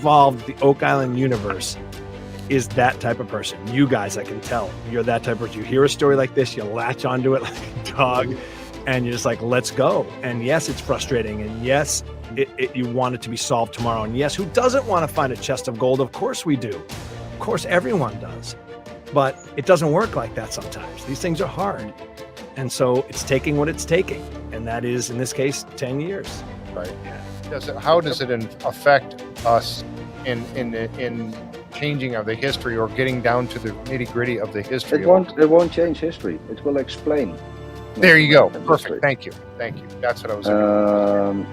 evolved the Oak Island universe is that type of person. You guys, I can tell, you're that type of person. You hear a story like this, you latch onto it like a dog, and you're just like, let's go. And yes, it's frustrating. And yes, you want it to be solved tomorrow. And yes, who doesn't want to find a chest of gold? Of course we do. Of course, everyone does. But it doesn't work like that sometimes. These things are hard. And so it's taking what it's taking. And that is, in this case, 10 years. Right. How does it affect us in changing of the history or getting down to the nitty-gritty of the history? It won't change history. It will explain. There you go. Perfect. Thank you. That's what I was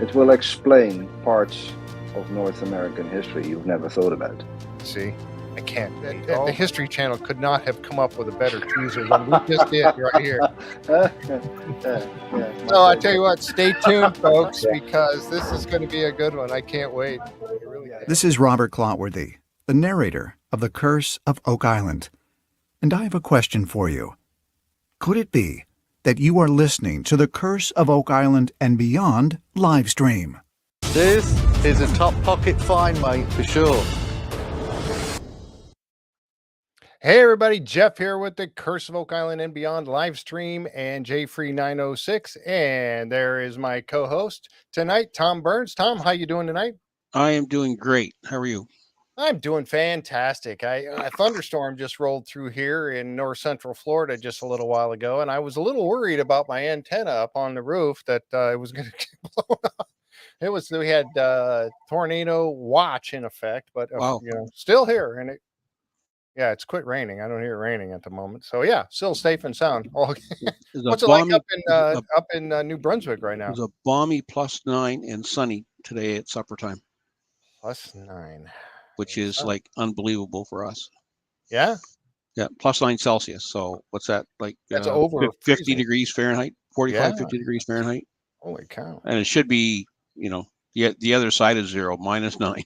it will explain parts of North American history you've never thought about. See, I can't. The History Channel could not have come up with a better teaser than we just did right here. So I tell you what, stay tuned, folks, because this is going to be a good one. I can't wait. This is Robert Clotworthy, the narrator of The Curse of Oak Island. And I have a question for you. Could it be that you are listening to The Curse of Oak Island and Beyond live stream? This is a top pocket find, mate, for sure. Hey everybody, Jeff here with the Curse of Oak Island and Beyond live stream and JFree906, and there is my co-host tonight, Tom Burns. Tom, how you doing tonight? I am doing great. How are you? I'm doing fantastic. A thunderstorm just rolled through here in north central Florida just a little while ago, and I was a little worried about my antenna up on the roof that it was going to get blown up. We had tornado watch in effect, but wow. Still here, and yeah, it's quit raining. I don't hear it raining at the moment. So yeah, still safe and sound. What's it like up in New Brunswick right now? It was a balmy +9 and sunny today at supper time. +9. Which is like unbelievable for us. Yeah? Yeah, +9 Celsius. So what's that? Like that's over 50 freezing. degrees Fahrenheit, 45, 50 degrees Fahrenheit. Holy cow. And it should be, the other side is zero, -9.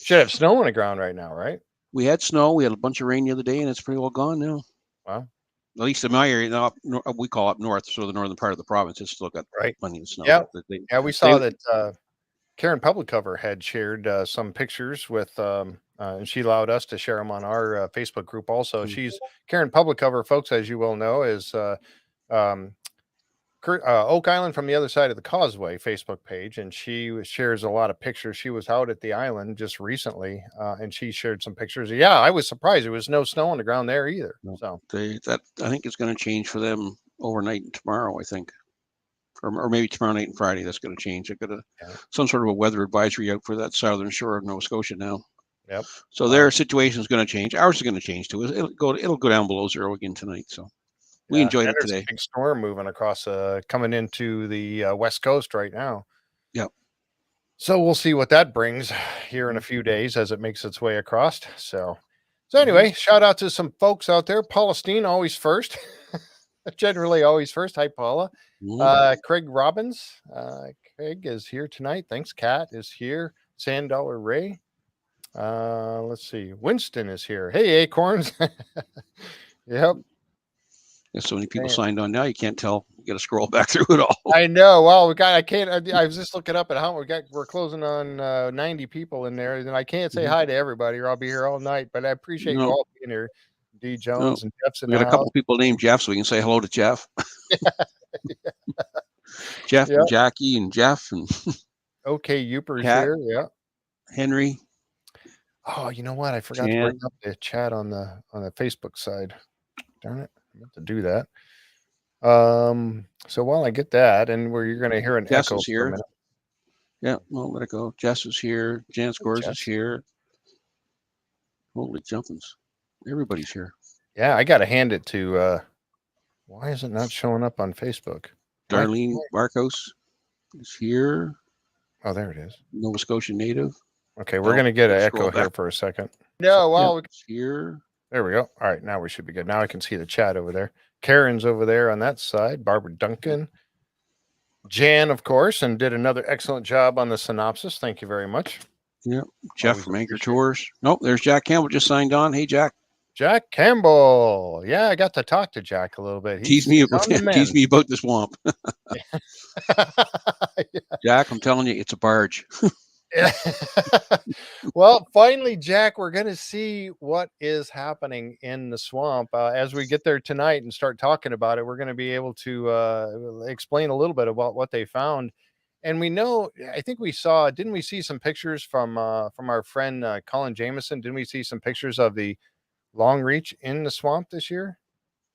Should have snow on the ground right now, right? We had snow. We had a bunch of rain the other day, and it's pretty well gone now. Wow. At least in my area, we call up north, so the northern part of the province, it's still got plenty of snow. Yeah, we saw that Karen Publicover had shared some pictures with, and she allowed us to share them on our Facebook group also. She's Karen Publicover, folks, as you well know, is Oak Island from the Other Side of the Causeway Facebook page, and she shares a lot of pictures. She was out at the island just recently, and she shared some pictures. Yeah, I was surprised there was no snow on the ground there either. So that I think it's going to change for them overnight and tomorrow, I think. Or maybe tomorrow night and Friday, that's going to change. They've got some sort of a weather advisory out for that southern shore of Nova Scotia now. Yep. So their situation is going to change. Ours is going to change too. It'll go down below zero again tonight. So we enjoyed it today. A big storm moving across, coming into the West Coast right now. Yep. So we'll see what that brings here in a few days as it makes its way across. So anyway, shout out to some folks out there. Paula Steen, always first. Generally always first. Hi, Paula. Craig Robbins. Craig is here tonight. Thanks. Kat is here. Sand Dollar Ray. Let's see. Winston is here. Hey, Acorns. Yep. There's so many people signed on now. You can't tell. You got to scroll back through it all. I know. Well, I was just looking up at how we're closing on 90 people in there, and I can't say hi to everybody, or I'll be here all night. But I appreciate you all being here. D. Jones and Jeff's in we got a couple people named Jeff, so we can say hello to Jeff. Jeff and Jackie and Jeff and okay, Youper's here. Yeah, Henry. Oh, you know what? I forgot to bring up the chat on the Facebook side. Darn it, I meant to do that. So while I get that, and you're going to hear an Jess echo is here. Yeah, well, let it go. Jess is here. Jan Scores is here. Holy jumpins. Everybody's here. Yeah, I got to hand it to, why is it not showing up on Facebook? Darlene Marcos is here. Oh, there it is. Nova Scotia native. Okay, we're going to get an echo here for a second. No, well, here. There we go. All right, now we should be good. Now I can see the chat over there. Karen's over there on that side. Barbara Duncan. Jan, of course, and did another excellent job on the synopsis. Thank you very much. Yep. Jeff from Anchor Tours. Nope, there's Jack Campbell just signed on. Hey, Jack. Jack Campbell. Yeah, I got to talk to Jack a little bit. Tease me about the swamp. Jack, I'm telling you, it's a barge. Well, finally, Jack, we're going to see what is happening in the swamp. As we get there tonight and start talking about it, we're going to be able to explain a little bit about what they found. And we know, I think we saw, didn't we see some pictures from our friend Colin Jameson? Didn't we see some pictures of the long reach in the swamp this year,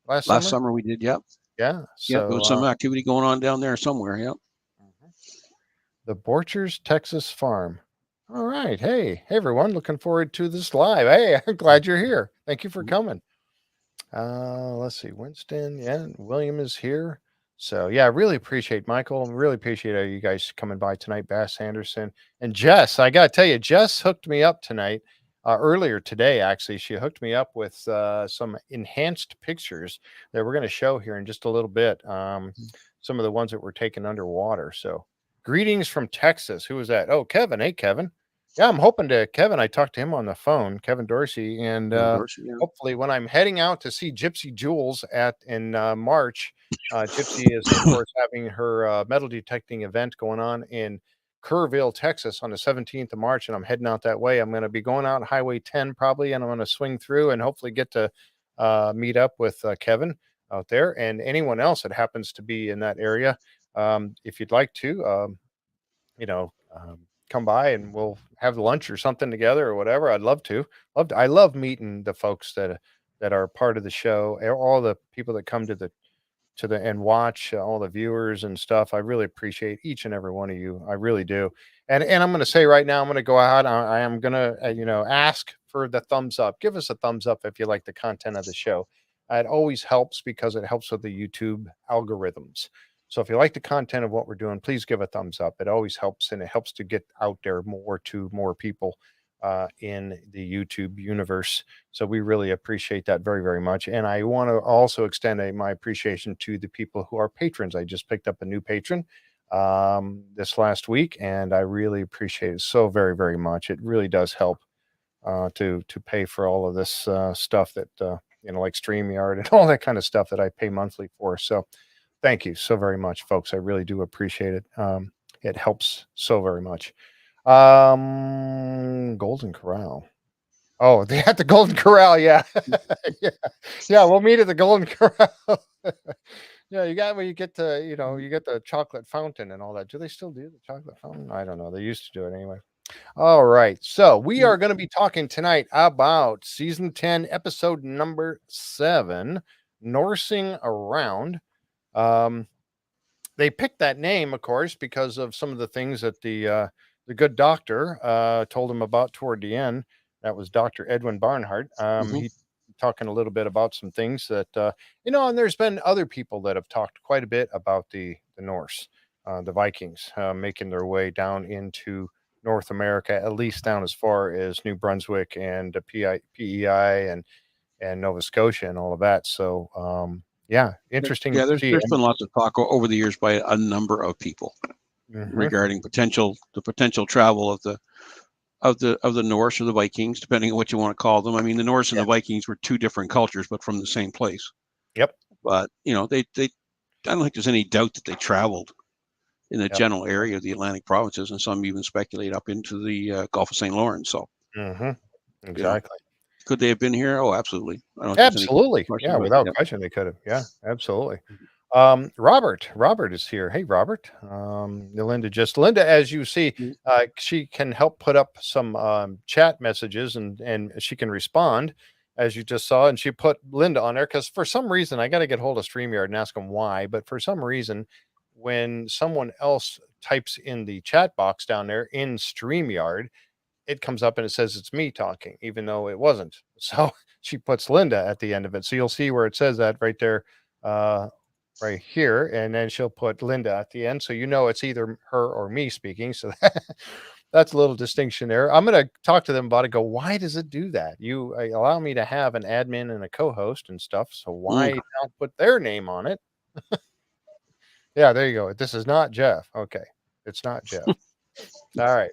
last Last summer? summer we did, yep. Yeah. Yep, there was some So activity going on down there somewhere, yep. the Borchers, Texas farm. All right. Hey, everyone. Looking forward to this live. Hey, I'm glad you're here. Thank you for coming. Let's see. Winston. Yeah. William is here. So, yeah, I really appreciate Michael. Really appreciate you guys coming by tonight. Bass Anderson and Jess. I got to tell you, Jess hooked me up tonight. Earlier today, actually, she hooked me up with some enhanced pictures that we're going to show here in just a little bit. Some of the ones that were taken underwater. So, greetings from Texas. Who was that? Oh, Kevin. Hey, Kevin. Yeah, I'm hoping to Kevin. I talked to him on the phone, Kevin Dorsey, and Dorsey, yeah. hopefully when I'm heading out to see Gypsy Jules in March, Gypsy is of course having her metal detecting event going on in Kerrville, Texas on the 17th of March, and I'm heading out that way. I'm going to be going out Highway 10 probably, and I'm going to swing through and hopefully get to meet up with Kevin out there and anyone else that happens to be in that area. If you'd like to, come by and we'll have lunch or something together or whatever. I'd love to. I love meeting the folks that are part of the show, all the people that come to the and watch, all the viewers and stuff. I really appreciate each and every one of you. I really do. And I'm going to say right now, I'm going to go out. I am going to ask for the thumbs up. Give us a thumbs up if you like the content of the show. It always helps because it helps with the YouTube algorithms. So if you like the content of what we're doing, please give a thumbs up. It always helps, and it helps to get out there more to more people in the YouTube universe. So we really appreciate that very, very much. And I want to also extend my appreciation to the people who are patrons. I just picked up a new patron this last week, and I really appreciate it so very, very much. It really does help to pay for all of this stuff that like StreamYard and all that kind of stuff that I pay monthly for. So thank you so very much, folks. I really do appreciate it. It helps so very much. Golden Corral. Oh, they at the Golden Corral. Yeah. Yeah. We'll meet at the Golden Corral. Yeah. You got where you get to, you get the chocolate fountain and all that. Do they still do the chocolate fountain? I don't know. They used to do it anyway. All right. So we are going to be talking tonight about season 10, episode number 7, Norsing Around. They picked that name, of course, because of some of the things that the good doctor told him about toward the end. That was Dr. Edwin Barnhart. He talking a little bit about some things that and there's been other people that have talked quite a bit about the Norse, the Vikings, making their way down into North America, at least down as far as New Brunswick and PEI and Nova Scotia and all of that. So yeah, interesting. Yeah, to there's see. been lots of talk over the years by a number of people regarding the potential travel of the Norse or the Vikings, depending on what you want to call them. I mean, the Norse and the Vikings were two different cultures, but from the same place. Yep. But they I don't think there's any doubt that they traveled in the general area of the Atlantic provinces, and some even speculate up into the Gulf of St. Lawrence. So exactly. Could they have been here? Oh, absolutely. I don't Absolutely. Yeah, without question, they could have. Yeah, absolutely. Robert is here. Hey, Robert. Linda, as you see, she can help put up some chat messages and she can respond, as you just saw. And she put Linda on there because for some reason, I got to get hold of StreamYard and ask them why. But for some reason, when someone else types in the chat box down there in StreamYard, it comes up and it says it's me talking, even though it wasn't. So she puts Linda at the end of it. So you'll see where it says that right there, right here. And then she'll put Linda at the end. So it's either her or me speaking. So that's a little distinction there. I'm going to talk to them about it. Go, why does it do that? You allow me to have an admin and a co-host and stuff. So why not put their name on it? Yeah, there you go. This is not Jeff. Okay. It's not Jeff. All right.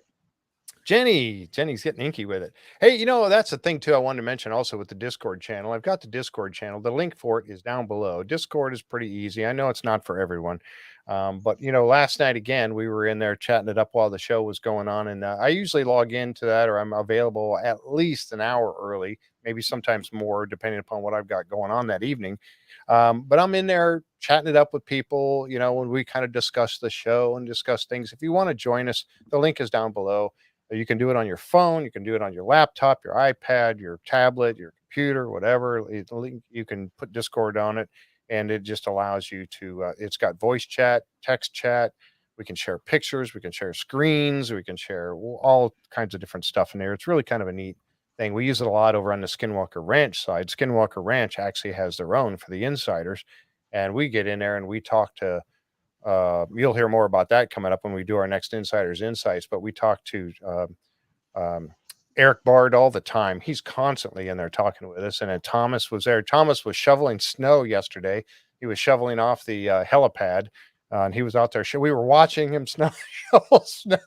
Jenny's getting inky with it. Hey, that's the thing too. I wanted to mention also with the Discord channel. I've got the Discord channel. The link for it is down below. Discord is pretty easy. I know it's not for everyone. But last night again, we were in there chatting it up while the show was going on. And I usually log into that, or I'm available at least an hour early, maybe sometimes more, depending upon what I've got going on that evening. But I'm in there chatting it up with people, when we kind of discuss the show and discuss things. If you want to join us, the link is down below. You can do it on your phone. You can do it on your laptop, your iPad, your tablet, your computer, whatever. You can put Discord on it, and it just allows you to, it's got voice chat, text chat. We can share pictures. We can share screens. We can share all kinds of different stuff in there. It's really kind of a neat thing. We use it a lot over on the Skinwalker Ranch side. Skinwalker Ranch actually has their own for the insiders, and we get in there and we talk to, you'll hear more about that coming up when we do our next Insiders Insights, but we talk to Eric Bard all the time. He's constantly in there talking with us. And then Thomas was there. Thomas was shoveling snow yesterday. He was shoveling off the helipad, and he was out there. We were watching him shovel snow.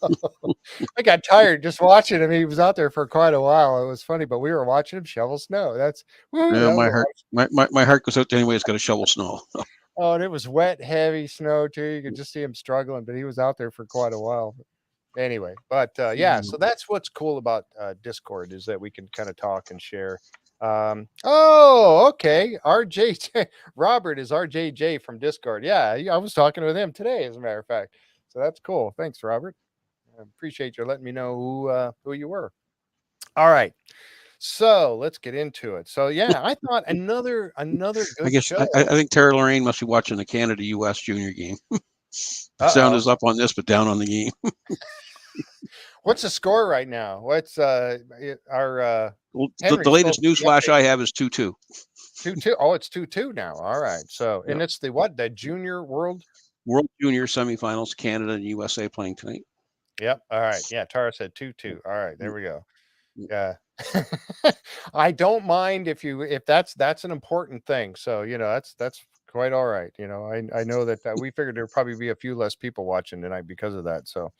I got tired just watching him. He was out there for quite a while. It was funny, but we were watching him shovel snow. My heart goes out to anybody that's got to shovel snow. Oh, and it was wet, heavy snow too. You could just see him struggling, but he was out there for quite a while. Anyway, but yeah, so that's what's cool about Discord, is that we can kind of talk and share. Okay. RJ Robert is RJJ from Discord. Yeah, I was talking with him today, as a matter of fact. So that's cool. Thanks, Robert. I appreciate you letting me know who you were. All right. So let's get into it. So yeah, I thought another good I guess show. I think Tara Lorraine must be watching the Canada-US junior game. Sound is up on this, but down on the game. What's the score right now? What's our the latest news flash I have is 2-2. 2-2. Oh, it's 2-2 now. All right. So and it's the junior world junior semifinals, Canada and USA playing tonight. Yep. All right. Yeah, Tara said 2-2. All right, there we go. Yeah. I don't mind if that's an important thing. So, that's quite all right. I know that we figured there'd probably be a few less people watching tonight because of that. So,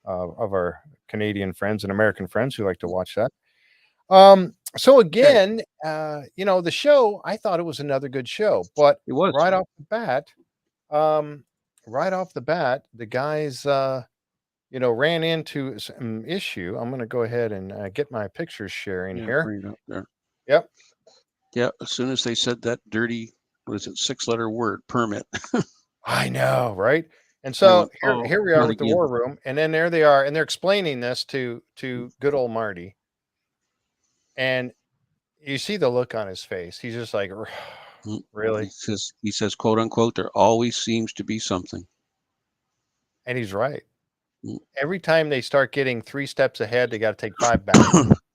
of our Canadian friends and American friends who like to watch that. So again, the show, I thought it was another good show, but it was right off the bat, the guys, ran into some issue. I'm going to go ahead and get my pictures sharing here. There. Yep. Yeah. As soon as they said that dirty, 6-letter word, permit. I know, right? And so here we are with the war room, and then there they are, and they're explaining this to good old Marty. And you see the look on his face. He's just like, really? He says, quote unquote, there always seems to be something. And he's right. Every time they start getting 3 steps ahead, they got to take 5 back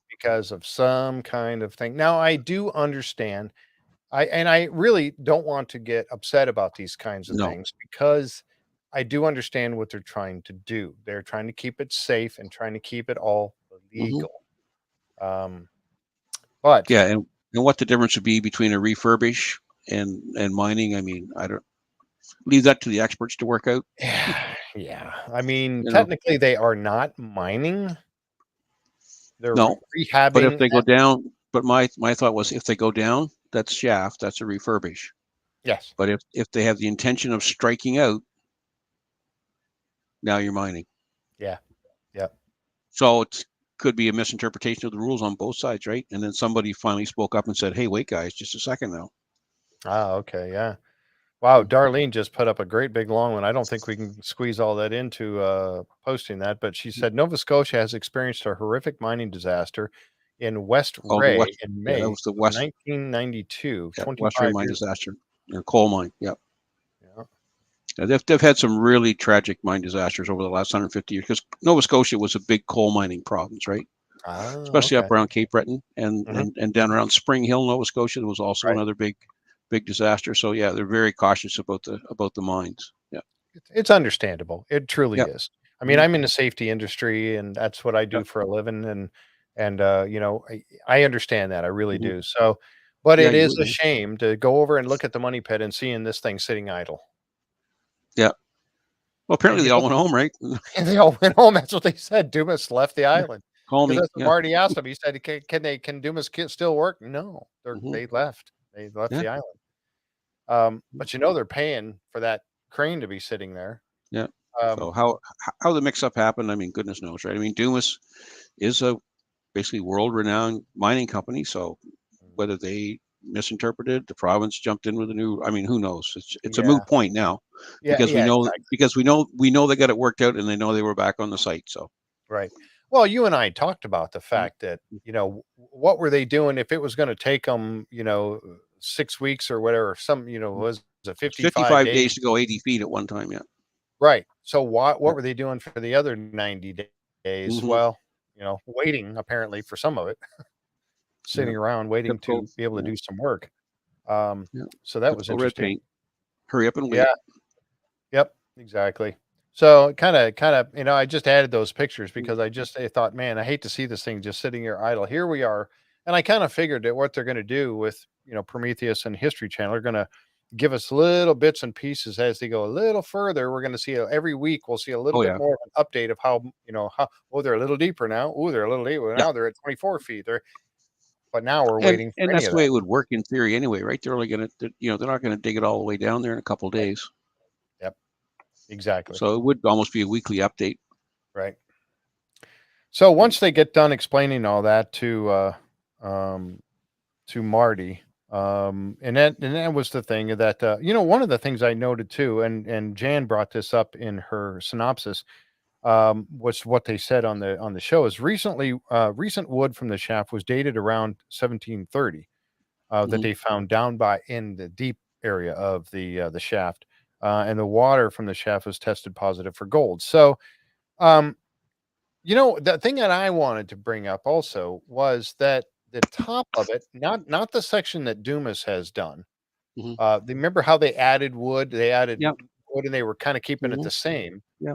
because of some kind of thing. Now, I do understand. I really don't want to get upset about these kinds of things, because I do understand what they're trying to do. They're trying to keep it safe and trying to keep it all legal. But yeah, and what the difference would be between a refurbish and mining, I mean, I don't leave that to the experts to work out. Yeah. I mean, technically they are not mining. They're rehabbing. But if they go down, but my thought was, if they go down, that's shaft, that's a refurbish. Yes. But if they have the intention of striking out, now you're mining. Yeah. Yeah. So it could be a misinterpretation of the rules on both sides, right? And then somebody finally spoke up and said, hey, wait, guys, just a second now. Okay. Yeah. Wow. Darlene just put up a great big long one. I don't think we can squeeze all that into posting that, but she said Nova Scotia has experienced a horrific mining disaster in West Ray in May that was the West 1992. West Ray mine disaster, or coal mine. Yep. Yeah, they've had some really tragic mine disasters over the last 150 years, because Nova Scotia was a big coal mining province, right? Especially up around Cape Breton and down around Spring Hill, Nova Scotia. There was also another big disaster. So yeah, they're very cautious about the mines. Yeah, it's understandable. It truly is. I mean, I'm in the safety industry, and that's what I do for a living, and I understand that. I really do. So, but it is a shame to go over and look at the money pit and seeing this thing sitting idle. Yeah. Well, apparently they all went home, right? And they all went home. That's what they said. Dumas left the island. Call Because me. that's what Yeah. Marty asked him. He said, can Dumas still work? No, Mhm. they left. They left Yeah. the island. But they're paying for that crane to be sitting there. Yeah. Um, So how the mix up happened, I mean, goodness knows, right? I mean, Dumas is a basically world-renowned mining company. So whether they misinterpreted, the province jumped in with a new, I mean, who knows? It's a yeah, moot point now yeah, exactly. because we know they got it worked out and they know they were back on the site. So Right. Well, you and I talked about the Mhm. fact that, what were they doing if it was going to take them, 6 weeks or whatever, was it it's 55 55 days? days to go 80 feet at one time. Yeah. Right. So what Yeah. were they doing for the other 90 days? Mhm. Well, waiting apparently for some of it, Yeah. sitting around waiting to Typical. be able to Yeah. do some work. Um, Yeah. so that was Typical red interesting. paint. Hurry up and wait. Yeah. Yep, exactly. So kind of, I just added those pictures because I thought, man, I hate to see this thing just sitting here idle. Here we are. And I kind of figured that what they're going to do with, Prometheus and History Channel are going to give us little bits and pieces as they go a little further. We're going to see every week, we'll see a little Oh bit yeah. more of an update of how, they're a little deeper now. Oh, they're a little deeper. Yeah. Now they're at 24 feet. But now we're waiting for And any that's of the way that. it would work in theory anyway, right? They're only gonna, they're not gonna dig it all the way down there in a couple of days. Yep, exactly. So it would almost be a weekly update. Right. So once they get done explaining all that to Marty, and that was the thing that one of the things I noted too, and Jan brought this up in her synopsis, was what they said on the show is recent wood from the shaft was dated around 1730, that Mhm. they found down by in the deep area of the shaft, and the water from the shaft was tested positive for gold. So. Um, the thing that I wanted to bring up also was that the top of it, not the section that Dumas has done. Mhm. Remember how they added wood? They added Yeah. wood and they were kind of keeping it Mhm. the same. Yeah.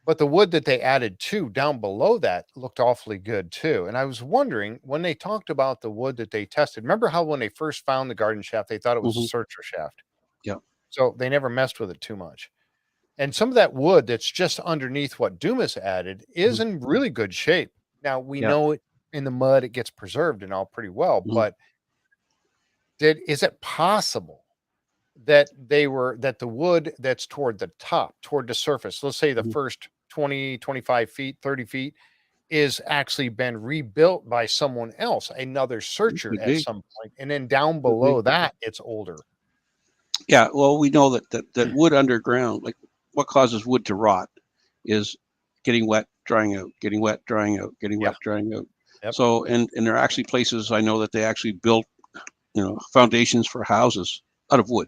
But the wood that they added to down below that looked awfully good too. And I was wondering when they talked about the wood that they tested, remember how when they first found the garden shaft, they thought it was a Mhm. searcher shaft. Yeah. So they never messed with it too much. And some of that wood that's just underneath what Dumas added is Mhm. in really good shape. Now we Yeah. know it in the mud, it gets preserved and all pretty well, Mhm. but is it possible that the wood that's toward the top, toward the surface, let's say the Mhm. first 20, 25 feet, 30 feet, is actually been rebuilt by someone else, another searcher Could at be. some point, and then down Could be. below that, it's older. Yeah. Well, we know that wood underground, like what causes wood to rot, is getting wet, drying out, getting wet, drying out, getting Yeah. wet, drying out. Yep. So, and there are actually places I know that they actually built, foundations for houses out of wood,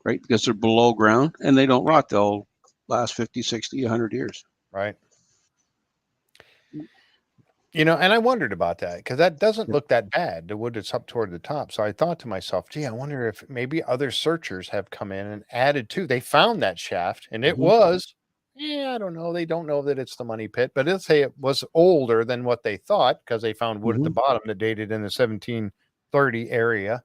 right? Because they're below ground and they don't rot. They'll last 50, 60, 100 years. Right. And I wondered about that because that doesn't Yeah. look that bad, the wood that's up toward the top. So I thought to myself, gee, I wonder if maybe other searchers have come in and added to. They found that shaft and it Mhm. was, I don't know. They don't know that it's the money pit, but let's say it was older than what they thought because they found wood at the Mhm. bottom that dated in the 1730 area.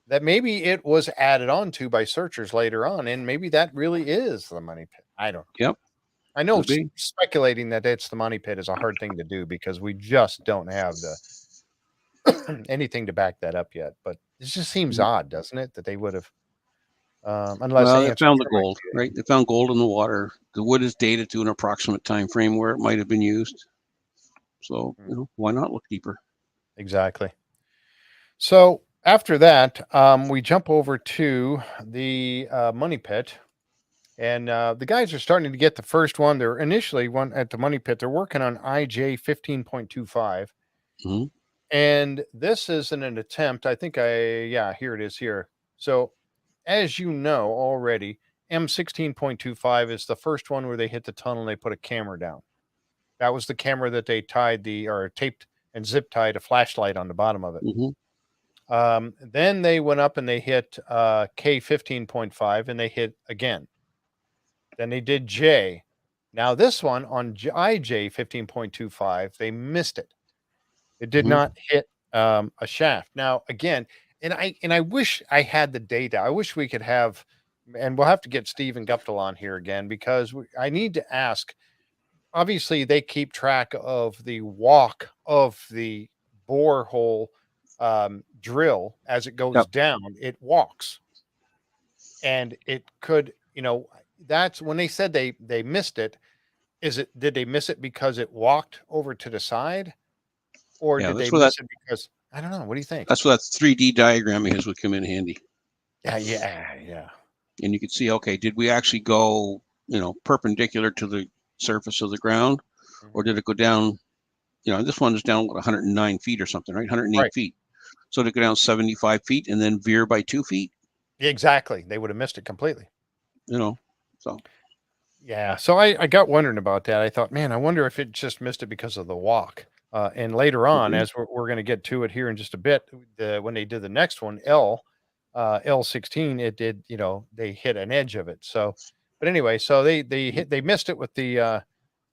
That maybe it was added on to by searchers later on, and maybe that really is the money pit. I don't know. Yep. I know Could be. speculating that it's the money pit is a hard thing to do because we just don't have the anything to back that up yet. But it just seems Mhm. odd, doesn't it, that they would have, unless Well, the they answer found the here might gold, be right? They found gold in the water. The wood is dated to an approximate time frame where it might have been used. So, why not look deeper? exactly. So after that, we jump over to the money pit, and the guys are starting to get the first one. They're initially one at the money pit. They're working on IJ 15.25. Hmm. And this is an attempt. I think here it is here. So, as you know already, M16.25 is the first one where they hit the tunnel and they put a camera down. That was the camera that they taped and zip tied a flashlight on the bottom of it. Hmm. Then they went up and they hit K15.5 and they hit again. Then they did J. Now, this one on IJ 15.25, they missed it. It did Hmm. not hit a shaft. Now, again, and I wish I had the data. I wish we could have, and we'll have to get Stephen Guptill on here again because I need to ask. obviously they keep track of the walk of the borehole drill as it goes Yep. down. It walks, and it could, that's when they said they missed it. Did they miss it because it walked over to the side, or Yeah, did they that's where that miss it because I don't know? What do you think? that's where that 3D diagram of his would come in handy. Yeah. And you could see, okay, did we actually go, perpendicular to the surface of the ground, or did it go down? This one is down 109 feet or something, right? 108 Right. feet. So to go down 75 feet and then veer by 2 feet. Exactly. They would have missed it completely. So. Yeah. So I got wondering about that. I thought, man, I wonder if it just missed it because of the walk. And later on, as we're going to get to it here in just a bit, when they did the next one, L16, it did, they hit an edge of it. So, but anyway, so they missed it with the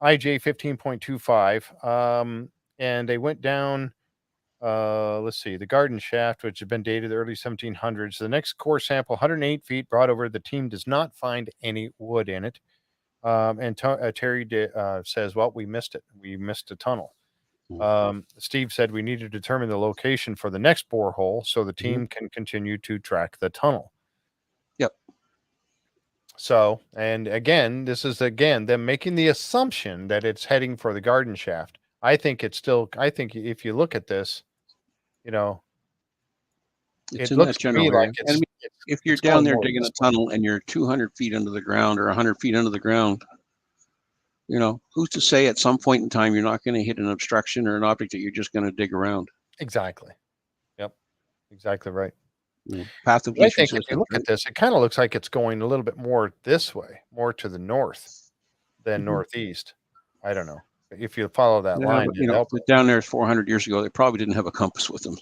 IJ 15.25. And they went down, let's see, the garden shaft, which had been dated the early 1700s. The next core sample, 108 feet, brought over. The team does not find any wood in it. And Terry says, well, we missed it. We missed a tunnel. Steve said we need to determine the location for the next borehole so the team can continue to track the tunnel. Yep. So, and again, this is them making the assumption that it's heading for the garden shaft. I think if you look at this, it's it in looks that to general me area. like And if you're it's down going there more digging a this way. tunnel and you're 200 feet under the ground or 100 feet under the ground, who's to say at some point in time you're not going to hit an obstruction or an object that you're just going to dig around? Exactly. Yep. Exactly right. Path of I least think if you resistance. look at this, it kind of looks like it's going a little bit more this way, more to the north than northeast. I don't know. If you follow that line, But down there 400 years ago, they probably didn't have a compass with them.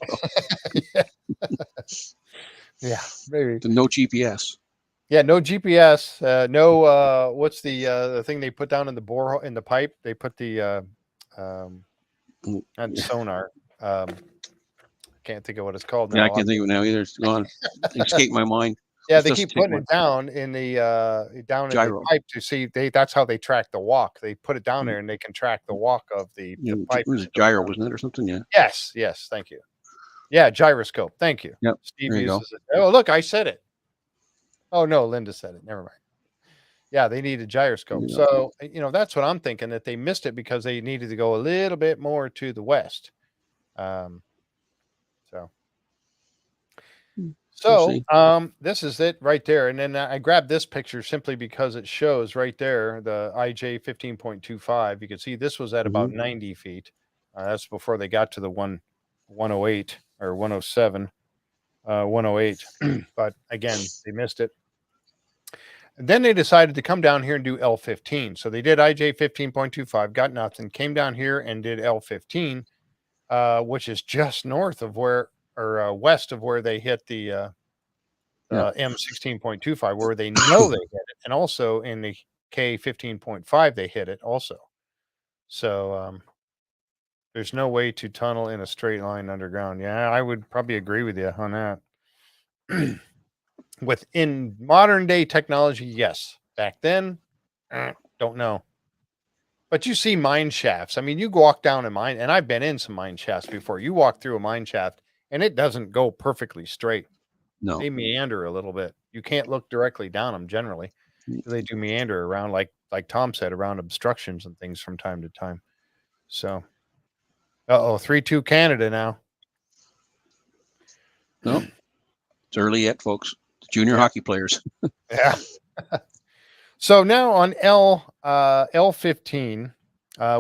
So. Yeah, maybe. No GPS. Yeah, no GPS. No. What's the thing they put down in the borehole in the pipe? They put the not sonar. Can't think of what it's called now. Yeah, I can't think of it now either. It's gone. Escaped my mind. Yeah, they keep putting it down in the gyro. pipe to see. That's how they track the walk. They put it down there and they can track the walk of the pipe. It was a gyro, wasn't it, or something? Yeah. Yes. Thank you. Yeah, gyroscope. Thank you. Yep. Steve there you uses it. Oh, look, I said it. Oh no, Linda said it. Never mind. Yeah, they need a gyroscope. So that's what I'm thinking, that they missed it because they needed to go a little bit more to the west. So this is it right there. And then I grabbed this picture simply because it shows right there the IJ 15.25. You can see this was at about 90 feet. That's before they got to the 108 or 107, 108. But again, they missed it. And then they decided to come down here and do L15. So they did IJ 15.25, got nothing, came down here and did L15, which is just north of west of where they hit the M16.25, where they know they hit it. And also in the K15.5, they hit it also. So there's no way to tunnel in a straight line underground. Yeah, I would probably agree with you on that. Within modern day technology, yes. Back then, don't know. But you see mine shafts. I mean, you walk down a mine, and I've been in some mine shafts before. You walk through a mine shaft, and it doesn't go perfectly straight. No. They meander a little bit. You can't look directly down them generally. They do meander around, like Tom said, around obstructions and things from time to time. So, 3-2 Canada now. No, it's early yet, folks. Junior hockey players. Yeah. So now on L15,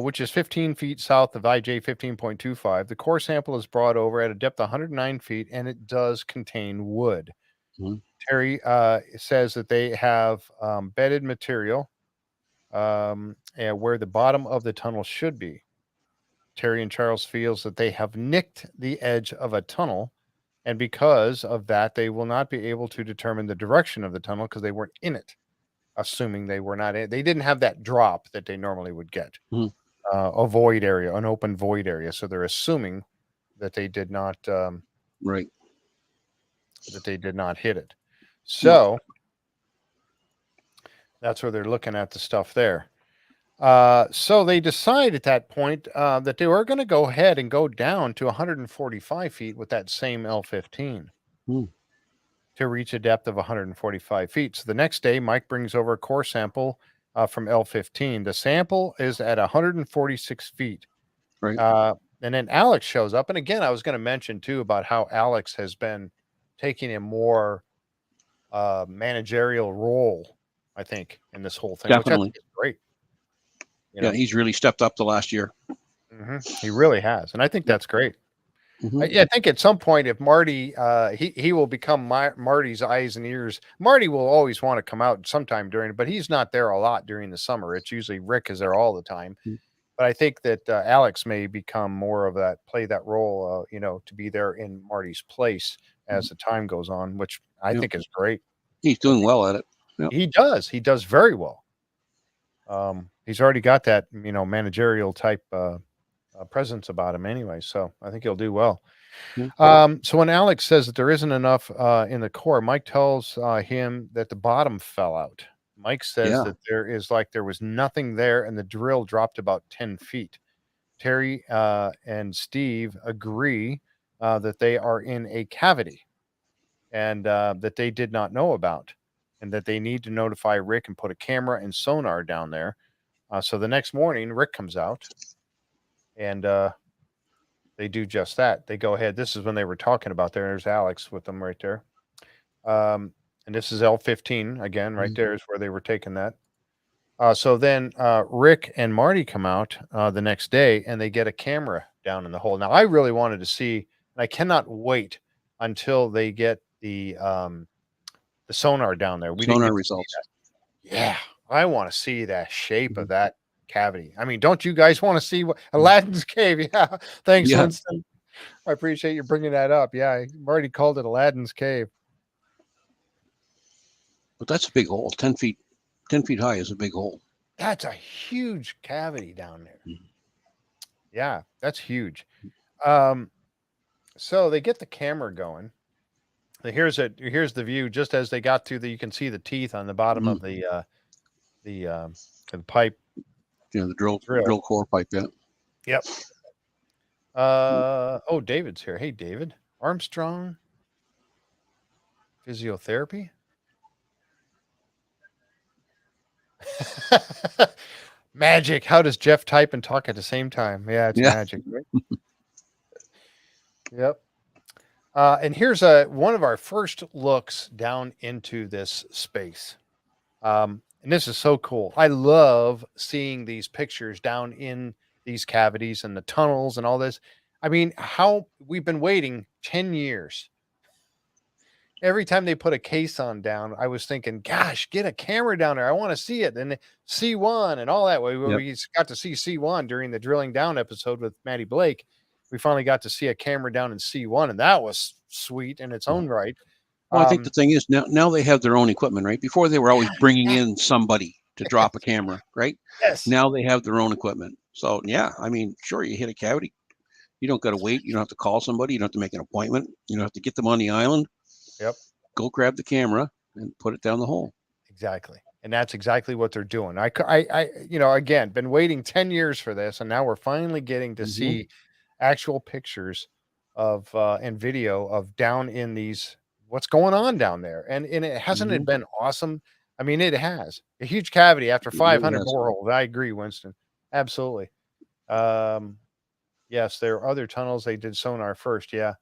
which is 15 feet south of IJ 15.25, the core sample is brought over at a depth of 109 feet, and it does contain wood. Terry says that they have bedded material where the bottom of the tunnel should be. Terry and Charles feels that they have nicked the edge of a tunnel, and because of that, they will not be able to determine the direction of the tunnel because they weren't in it. Assuming they were not in, they didn't have that drop that they normally would get, a void area, an open void area. So they're assuming that they did not, right, that they did not hit it. So that's where they're looking at the stuff there. So they decide at that point that they were going to go ahead and go down to 145 feet with that same L15 to reach a depth of 145 feet. So the next day, Mike brings over a core sample from L15. The sample is at 146 feet. Right. And then Alex shows up. And again, I was going to mention too about how Alex has been taking a more managerial role, I think, in this whole thing. Definitely. Which I think is great. Yeah, he's really stepped up the last year. He really has. And I think that's great. I think at some point, if Marty, he will become Marty's eyes and ears. Marty will always want to come out sometime during, but he's not there a lot during the summer. It's usually Rick is there all the time. But I think that Alex may become more of that, play that role, to be there in Marty's place as the time goes on, which I think is great. He's doing well at it. Yep. He does. He does very well. He's already got that, managerial type presence about him anyway. So I think he'll do well. So when Alex says that there isn't enough in the core, Mike tells him that the bottom fell out. Mike says that there was nothing there and the drill dropped about 10 feet. Terry and Steve agree that they are in a cavity and that they did not know about, and that they need to notify Rick and put a camera and sonar down there. So the next morning, Rick comes out and they do just that. They go ahead. This is when they were talking about there. There's Alex with them right there. And this is L15 again, right there is where they were taking that. So then Rick and Marty come out the next day and they get a camera down in the hole. Now I really wanted to see, and I cannot wait until they get the sonar down there. We sonar results. Yeah, I want to see that shape of that cavity. I mean, don't you guys want to see what Aladdin's cave? Yeah, thanks, Winston. I appreciate you bringing that up. Yeah, Marty called it Aladdin's cave. But that's a big hole. 10 feet high is a big hole. That's a huge cavity down there. Yeah, that's huge. So they get the camera going. Here's the view just as they got to you can see the teeth on the bottom of the pipe. Yeah, the drill core pipe. Yeah. Yep. Oh, David's here. Hey, David. Armstrong physiotherapy. Magic. How does Jeff type and talk at the same time? Yeah, it's magic. Right? Yep. And here's one of our first looks down into this space. And this is so cool. I love seeing these pictures down in these cavities and the tunnels and all this. I mean, how we've been waiting 10 years. Every time they put a case on down, I was thinking, gosh, get a camera down there. I want to see it. And C1 and all that way. We got to see C1 during the drilling down episode with Matty Blake. We finally got to see a camera down in C1, and that was sweet in its own right. Well, I think the thing is now they have their own equipment, right? Before they were always bringing in somebody to drop a camera, right? Yes. Now they have their own equipment. So yeah, I mean, sure, you hit a cavity. You don't got to wait. You don't have to call somebody. You don't have to make an appointment. You don't have to get them on the island. Yep. Go grab the camera and put it down the hole. Exactly. And that's exactly what they're doing. I again, been waiting 10 years for this, and now we're finally getting to see actual pictures of and video of down in these, what's going on down there. And it hasn't it been awesome? I mean, it has a huge cavity after 500 boreholes. I agree, Winston. Absolutely. Yes, there are other tunnels. They did sonar first. Yeah.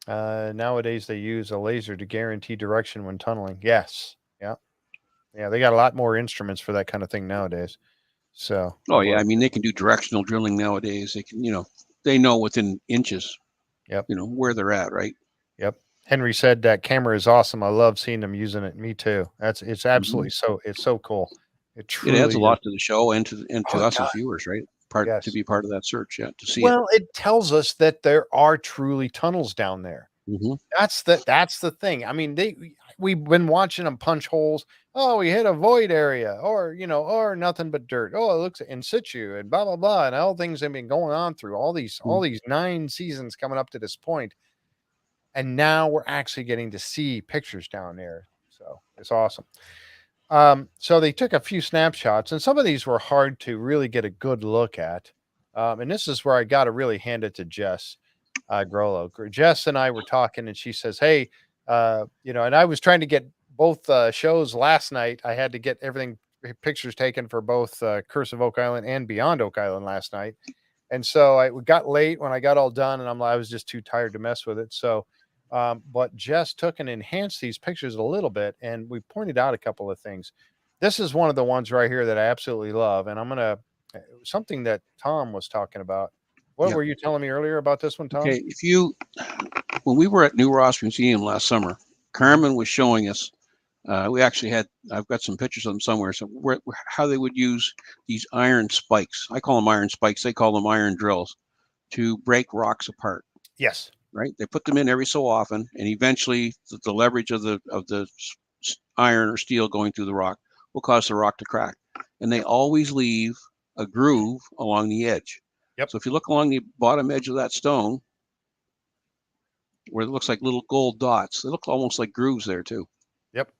Nowadays they use a laser to guarantee direction when tunneling. Yes. Yeah. They got a lot more instruments for that kind of thing nowadays. So. Oh yeah. I mean, they can do directional drilling nowadays. They can, they know within inches, where they're at. Right. Yep. Henry said that camera is awesome. I love seeing them using it. Me too. It's absolutely it's so cool. It adds a lot to the show and to us as viewers, right? To be part of that search, to see. Well, it tells us that there are truly tunnels down there. That's the thing. I mean, we've been watching them punch holes. Oh, we hit a void area, or nothing but dirt. Oh, it looks in situ, and blah blah blah, and all things have been going on through all these 9 seasons coming up to this point, and now we're actually getting to see pictures down there. So it's awesome. So they took a few snapshots, and some of these were hard to really get a good look at. And this is where I got to really hand it to Jess Grollo. Jess and I were talking, and she says, "Hey, and I was trying to get both shows last night. I had to get everything pictures taken for both Curse of Oak Island and Beyond Oak Island last night, and so I got late when I got all done, and I was just too tired to mess with it. So." But Jess took and enhanced these pictures a little bit, and we pointed out a couple of things. This is one of the ones right here that I absolutely love, and I'm gonna something that Tom was talking about. What were you telling me earlier about this one, Tom? Okay, when we were at New Ross Museum last summer, Carmen was showing us. We actually I've got some pictures of them somewhere. So how they would use these iron spikes. I call them iron spikes. They call them iron drills to break rocks apart. Yes. Right. They put them in every so often, and eventually the leverage of the iron or steel going through the rock will cause the rock to crack. And they always leave a groove along the edge. Yep. So if you look along the bottom edge of that stone, where it looks like little gold dots, they look almost like grooves there too. Yep.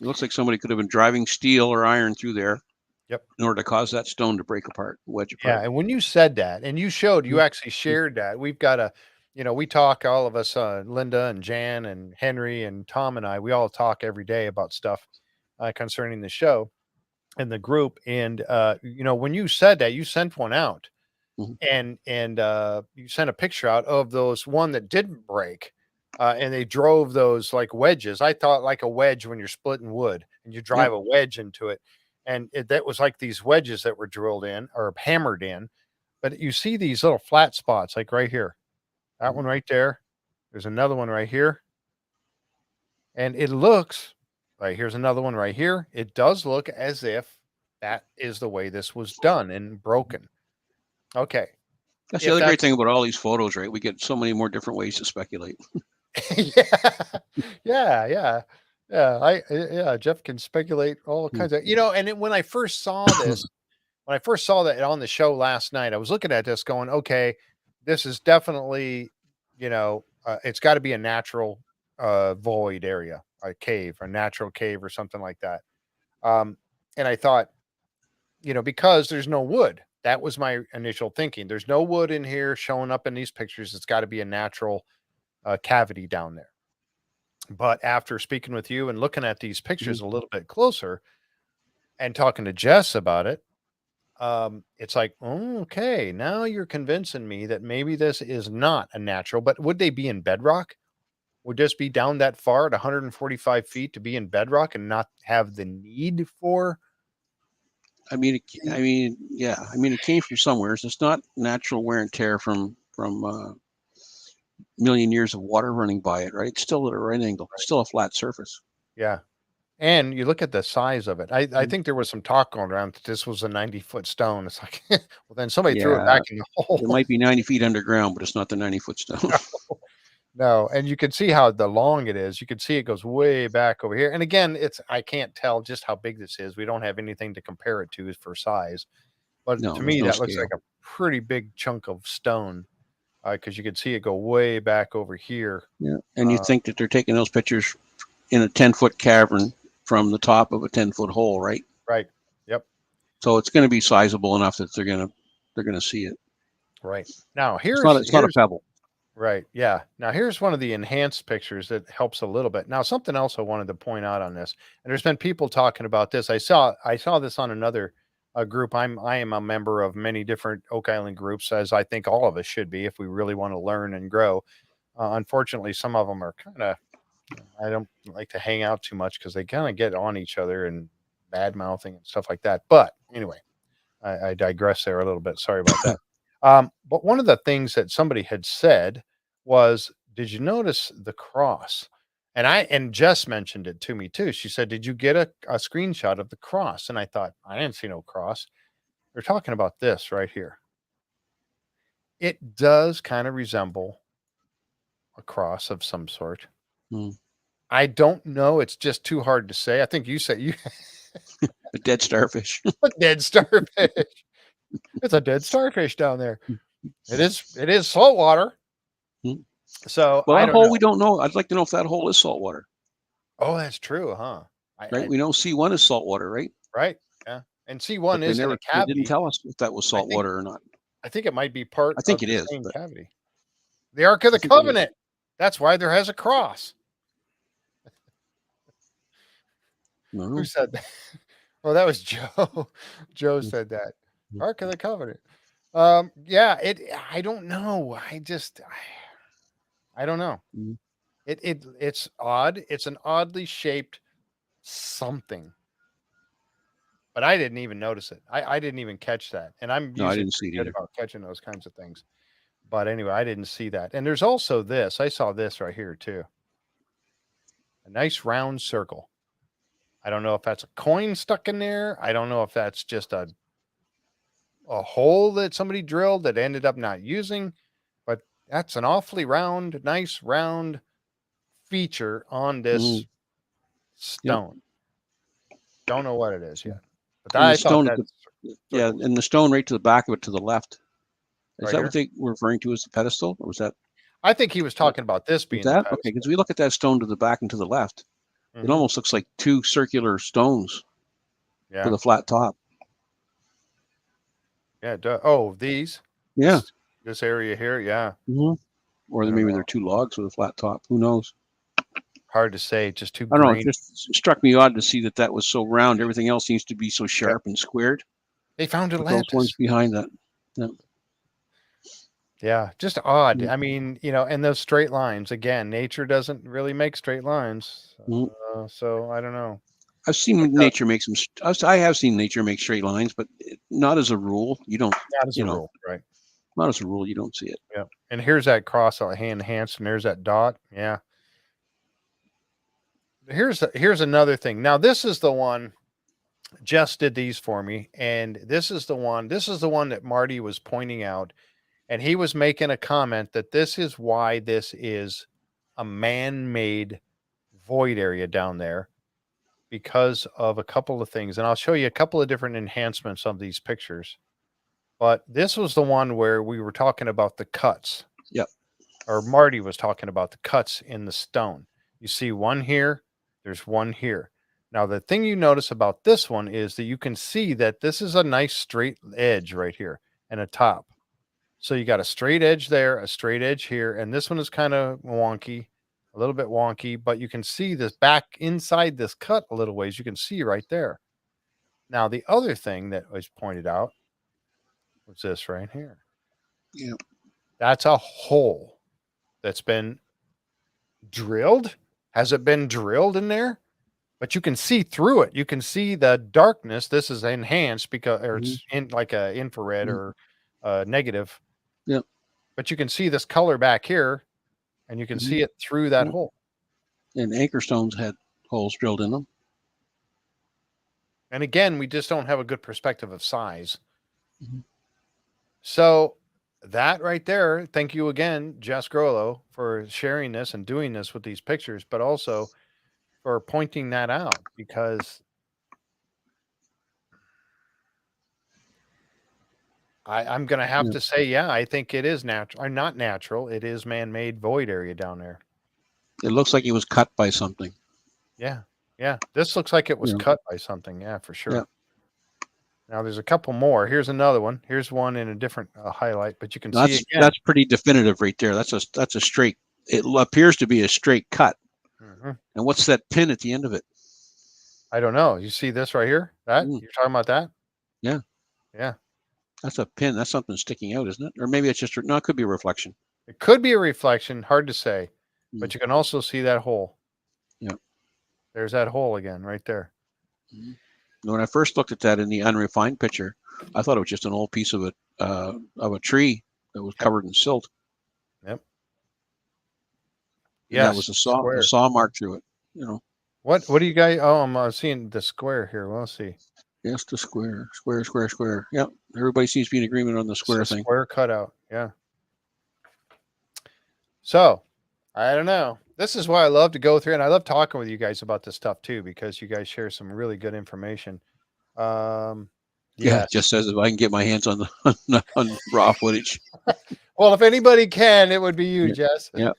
It looks like somebody could have been driving steel or iron through there. Yep. In order to cause that stone to break apart, wedge apart. Yeah. And when you said that, and you actually shared that, we've got we talk, all of us, Linda and Jan and Henry and Tom and I, we all talk every day about stuff concerning the show and the group. And, when you said that, you sent one out and you sent a picture out of those one that didn't break. And they drove those like wedges. I thought like a wedge when you're splitting wood and you drive a wedge into it. And that was like these wedges that were drilled in or hammered in. But you see these little flat spots like right here. That one right there. There's another one right here. And it looks like here's another one right here. It does look as if that is the way this was done and broken. Okay. That's the other great thing about all these photos, right? We get so many more different ways to speculate. Yeah. Jeff can speculate all kinds of, and when I first saw this, when I first saw that on the show last night, I was looking at this going, okay, this is definitely, it's got to be a natural void area, a cave, a natural cave or something like that. And I thought, because there's no wood, that was my initial thinking. There's no wood in here showing up in these pictures. It's got to be a natural cavity down there. But after speaking with you and looking at these pictures a little bit closer and talking to Jess about it, it's like, okay, now you're convincing me that maybe this is not a natural, but would they be in bedrock? Would this be down that far at 145 feet to be in bedrock and not have the need for? It came from somewhere. So it's not natural wear and tear from million years of water running by it, right? It's still at a right angle, still a flat surface. Yeah. And you look at the size of it. I think there was some talk going around that this was a 90-foot stone. It's like, well, then somebody threw it back in the hole. It might be 90 feet underground, but it's not the 90-foot stone. No. And you can see how long it is. You can see it goes way back over here. And again, I can't tell just how big this is. We don't have anything to compare it to for size. But to me, that looks like a pretty big chunk of stone. Because you can see it go way back over here. Yeah. And you think that they're taking those pictures in a 10-foot cavern from the top of a 10-foot hole, right? Right. Yep. So it's going to be sizable enough that they're going to see it. Right. Now it's not a pebble. Right. Yeah. Now here's one of the enhanced pictures that helps a little bit. Now something else I wanted to point out on this, and there's been people talking about this. I saw this on another group. I am a member of many different Oak Island groups, as I think all of us should be if we really want to learn and grow. Unfortunately, some of them are kind of, I don't like to hang out too much because they kind of get on each other and bad mouthing and stuff like that. But anyway, I digress there a little bit. Sorry about that. But one of the things that somebody had said was, did you notice the cross? And Jess mentioned it to me too. She said, did you get a screenshot of the cross? And I thought, I didn't see no cross. They're talking about this right here. It does kind of resemble a cross of some sort. I don't know. It's just too hard to say. I think you said a dead starfish. A dead starfish. It's a dead starfish down there. It is salt water. So that hole, we don't know. I'd like to know if that hole is salt water. Oh, that's true, huh? Right. We know C1 is saltwater, right? Right. Yeah. And C1 But is in a they cavity. didn't tell us if that was saltwater or not. I think it might be part I think of it the is, same but- cavity. The Ark of the I think it is. Covenant. That's why there has a cross. No. Who said that? Oh, that was Joe. Joe said that. Mhm. Ark of the Covenant. Yeah, I don't know. I don't know. Mhm. It's odd. It's an oddly shaped something. But I didn't even notice it. I didn't even catch that. And I'm No, I usually didn't see it pretty good either. about catching those kinds of things. But anyway, I didn't see that. And there's also this. I saw this right here too. A nice round circle. I don't know if that's a coin stuck in there. I don't know if that's just a hole that somebody drilled that ended up not using, but that's an awfully nice round feature on this stone. Don't know what it is yet. But And I the thought stone that's and the stone right to the back of it to the left. Is Right that here? what they were referring to as the pedestal? Or was that I think he was talking about this being the that? pedestal. Okay, because we look at that stone to the back and to the left. It Mhm. almost looks like two circular stones Yeah. with a flat top. Yeah. Oh, these? Yeah. This area here. Yeah. Mhm. Or I don't maybe know. they're two logs with a flat top. Who knows? Hard to say. Just too I don't know. green. It just struck me odd to see that that was so round. Everything else seems to be so sharp and squared. They found But those Atlantis. ones behind that. Yeah, just odd. Mm. I mean, and those straight lines again. Nature doesn't really make straight lines, so I don't know. I've seen nature make some. I have seen nature make straight lines, but not as a rule. You don't. Not as You a know. rule, right? Not as a rule. You don't see it. Yeah. And here's that cross enhanced, and there's that dot. Yeah. Here's another thing. Now this is the one. Jess did these for me, and this is the one. This is the one that Marty was pointing out. And he was making a comment that this is why this is a man-made void area down there because of a couple of things. And I'll show you a couple of different enhancements of these pictures. But this was the one where we were talking about the cuts. Yep. Or Marty was talking about the cuts in the stone. You see one here, there's one here. Now, the thing you notice about this one is that you can see that this is a nice straight edge right here and a top. So you got a straight edge there, a straight edge here, and this one is kind of wonky, a little bit wonky, but you can see this back inside this cut a little ways. You can see right there. Now, the other thing that was pointed out was this right here. Yeah. That's a hole that's been drilled. Has it been drilled in there? But you can see through it. You can see the darkness. This is enhanced because or it's in like a infrared or negative. Yep. But you can see this color back here, and you can see it through that hole. And anchor stones had holes drilled in them. And again, we just don't have a good perspective of size. So that right there, thank you again, Jess Grollo, for sharing this and doing this with these pictures, but also for pointing that out, because I'm going to have to say, yeah, I think it is natural, or not natural. It is man-made void area down there. It looks like it was cut by something. Yeah. Yeah. This looks like it was cut by something. Yeah, for sure. Yeah. Now there's a couple more. Here's another one. Here's one in a different highlight, but you can see again. That's pretty definitive right there. That's a straight. It appears to be a straight cut. And what's that pin at the end of it? I don't know. You see this right here? That you're talking about that? Yeah. Yeah. That's a pin. That's something sticking out, isn't it? Or maybe it's just no. It could be a reflection. It could be a reflection. Hard to say, but you can also see that hole. Yeah. There's that hole again right there. When I first looked at that in the unrefined picture, I thought it was just an old piece of a tree that was covered in silt. Yep. Yeah, that was a saw mark through it. You know. What do you guys? Oh, I'm seeing the square here. We'll see. Yes, the square. Yep. Everybody seems to be in agreement on the square thing. Square cutout. Yeah. So, I don't know. This is why I love to go through, and I love talking with you guys about this stuff too, because you guys share some really good information. Yeah, just says if I can get my hands on on raw footage. Well, if anybody can, it would be you, Jess. Yeah.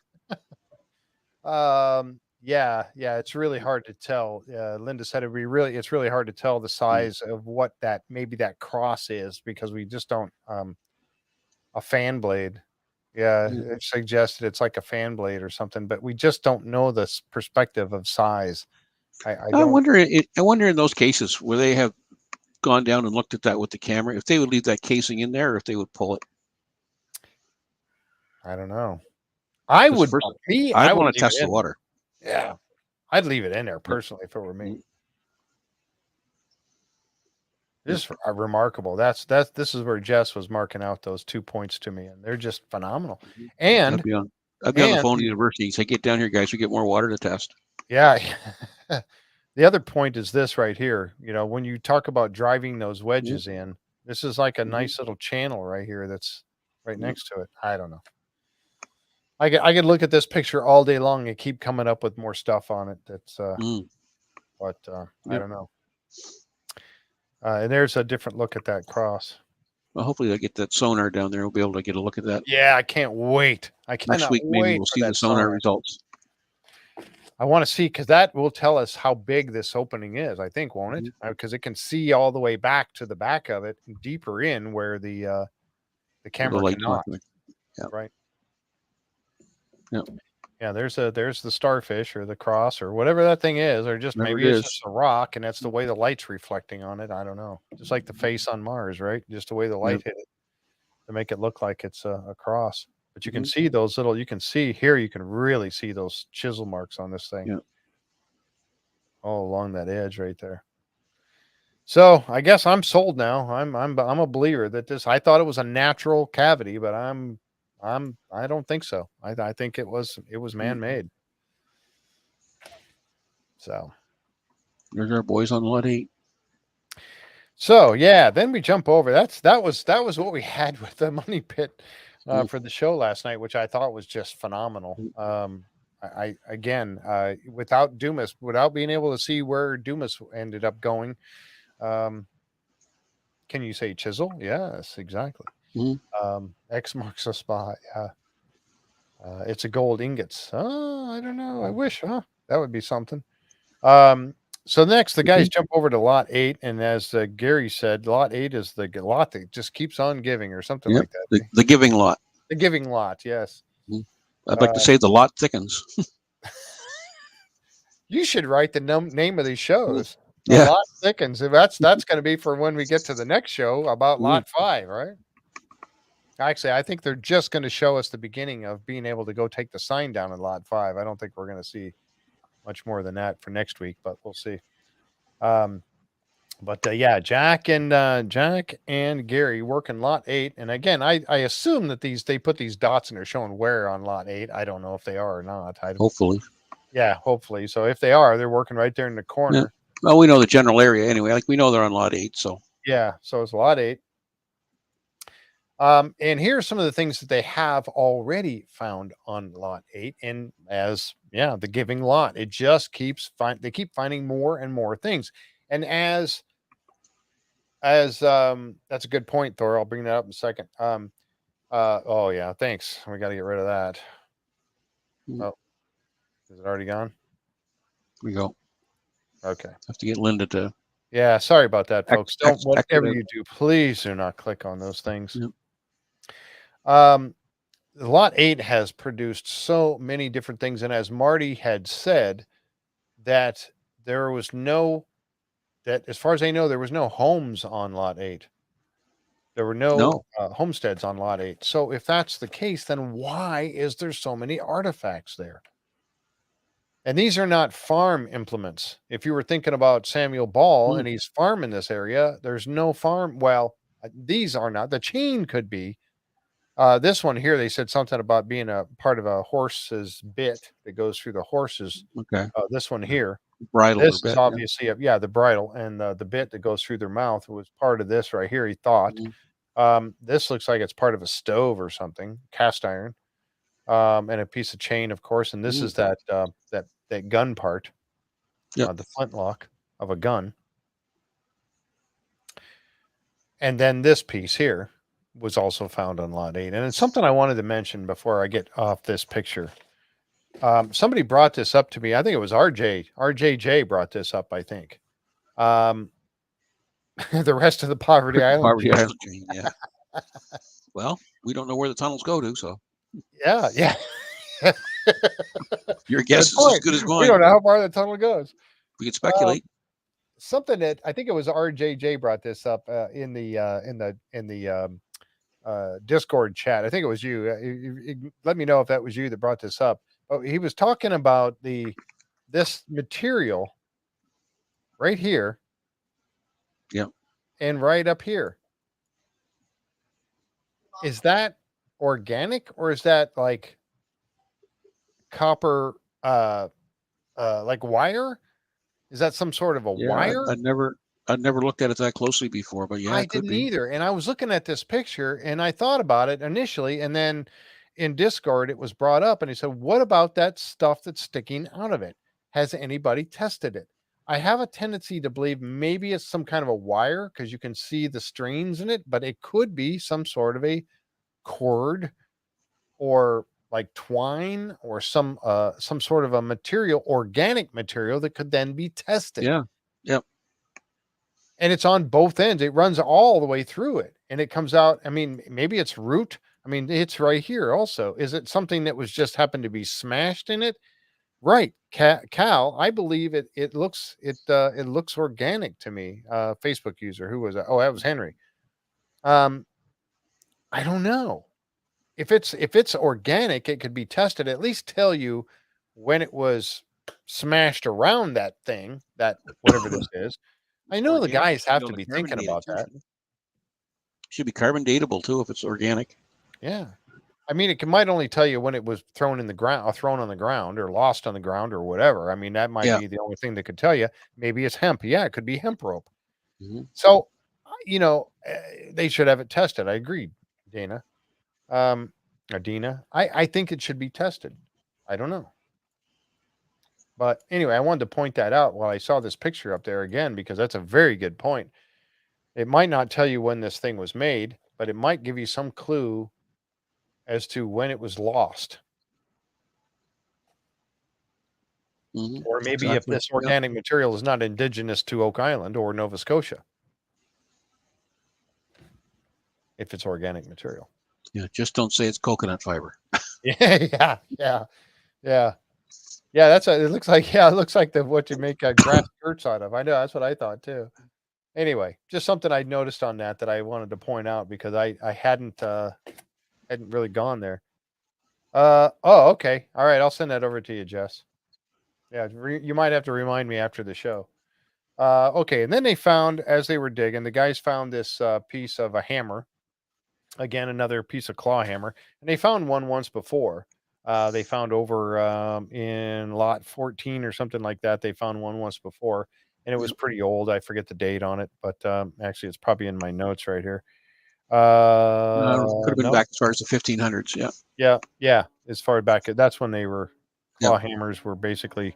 Yeah, it's really hard to tell. Linda said it's really hard to tell the size of what maybe that cross is because we just don't a fan blade. Yeah, it suggested it's like a fan blade or something, but we just don't know this perspective of size. I I don't. wonder. I wonder in those cases where they have gone down and looked at that with the camera, if they would leave that casing in there, or if they would pull it. I don't know. I would I'd I would want to leave test it the in. water. Yeah, I'd leave it in there personally if it were me. This is remarkable. This is where Jess was marking out those 2 points to me, and they're just phenomenal. And I'd be on the phone to university and say, "Get down here, guys. We get more water to test." yeah, the other point is this right here. You know, when you talk about driving those wedges in, this is like a nice little channel right here that's right next to it. I don't know. I could look at this picture all day long and keep coming up with more stuff on it. That's but I don't know. And there's a different look at that cross. Well, hopefully I get that sonar down there. We'll be able to get a look at that. Yeah, I can't wait. I cannot Next week, maybe we'll see the sonar results. I want to see, because that will tell us how big this opening is, I think, won't it? Because it can see all the way back to the back of it, deeper in where the camera cannot. Yeah. Right. Yeah. Yeah, there's the starfish or the cross or whatever that thing is, or just maybe it's just a rock, and that's the way the light's reflecting on it. I don't know. Just like the face on Mars, right? Just the way the light hit it to make it look like it's a cross. But you can see those little, you can really see those chisel marks on this thing. Yeah. All along that edge right there. So I guess I'm sold now. I'm a believer that I thought it was a natural cavity, but I don't think so. I think it was man-made. So there's our boys on lot 8. So yeah, then we jump over. That was what we had with the money pit for the show last night, which I thought was just phenomenal. I again, without Dumas, without being able to see where Dumas ended up going. Can you say chisel? Yes, exactly. X marks the spot. Yeah. It's a gold ingots. Oh, I don't know. I wish, that would be something. So next, the guys jump over to lot 8, and as Gary said, lot 8 is the lot that just keeps on giving, or something like that. The giving lot. The giving lot, yes. I'd like to say the lot thickens. You should write the name of these shows. The lot thickens. That's going to be for when we get to the next show about lot 5, right? Actually, I think they're just going to show us the beginning of being able to go take the sign down in lot 5. I don't think we're going to see much more than that for next week, but we'll see. Yeah, Jack and Gary work in lot 8, and again, I assume that they put these dots and they're showing where on lot 8. I don't know if they are or not. Hopefully. Yeah, hopefully. So if they are, they're working right there in the corner. Yeah. Well, we know the general area anyway. Like we know they're on lot 8. So yeah, so it's lot 8. And here are some of the things that they have already found on lot 8. And the giving lot, it just they keep finding more and more things. And as that's a good point, Thor. I'll bring that up in a second. Oh yeah, thanks. We got to get rid of that. Oh, is it already gone? We go. Okay. Have to get Linda to. Yeah, sorry about that, folks. Whatever you do, please do not click on those things. Yep. Lot 8 has produced so many different things, and as Marty had said, that as far as I know, there was no homes on lot 8. There were no homesteads on lot 8. So if that's the case, then why is there so many artifacts there? And these are not farm implements. If you were thinking about Samuel Ball and he's farming this area, there's no farm. Well, these are not. The chain could be. This one here, they said something about being a part of a horse's bit that goes through the horses. Okay. This one here. Bridle. This is obviously, the bridle, and the bit that goes through their mouth was part of this right here, he thought. This looks like it's part of a stove or something, cast iron, and a piece of chain, of course. And this is that gun part, the flintlock of a gun. And then this piece here was also found on lot 8. And it's something I wanted to mention before I get off this picture. Somebody brought this up to me. I think it was RJJ brought this up, I think. The rest of the Poverty Island. Poverty Island chain, yeah. Well, we don't know where the tunnels go to, so Yeah. your guess is as good as We mine. don't know how far the tunnel goes. We can speculate. Something that I think it was RJJ brought this up in the Discord chat. I think it was you. Let me know if that was you that brought this up. But he was talking about this material right here. Yep. And right up here. Is that organic or is that like copper like wire? Is that some sort of a wire? I'd never looked at it that closely before, but yeah, I it could didn't be. either. And I was looking at this picture and I thought about it initially. And then in Discord, it was brought up and he said, what about that stuff that's sticking out of it? Has anybody tested it? I have a tendency to believe maybe it's some kind of a wire because you can see the strains in it, but it could be some sort of a cord or like twine or some sort of a material, organic material that could then be tested. Yeah. Yep. And it's on both ends. It runs all the way through it and it comes out. I mean, maybe it's root. I mean, it's right here also. Is it something that was just happened to be smashed in it? Right. Cal, I believe it looks organic to me. Facebook user. Who was that? Oh, that was Henry. I don't know. If it's organic, it could be tested, at least tell you when it was smashed around that thing, that whatever this is. I know the guys have to be thinking about that. Should be carbon datable too if it's organic. Yeah. I mean, it might only tell you when it was thrown in the ground, or thrown on the ground, or lost on the ground, or whatever. I mean, that might be the only thing that could tell you. Maybe it's hemp. Yeah, it could be hemp rope. Mm-hmm. So, they should have it tested. I agree, Dana. Dina. I think it should be tested. I don't know. But anyway, I wanted to point that out while I saw this picture up there again, because that's a very good point. It might not tell you when this thing was made, but it might give you some clue as to when it was lost. Mm-hmm. Or maybe if this organic material is not indigenous to Oak Island or Nova Scotia. If it's organic material. Yeah, just don't say it's coconut fiber. Yeah. It looks like what you make grass skirts out of. I know, that's what I thought too. Anyway, just something I noticed on that I wanted to point out because I hadn't really gone there. Okay. All right, I'll send that over to you, Jess. Yeah, you might have to remind me after the show. Okay, and then they found, as they were digging, the guys found this piece of a hammer. Again, another piece of claw hammer. And they found one once before. They found over in lot 14 or something like that. They found one once before. And it was pretty old. I forget the date on it. But actually, it's probably in my notes right here. Could have been back as far as the 1500s. Yeah. As far back, that's when they were, claw hammers were basically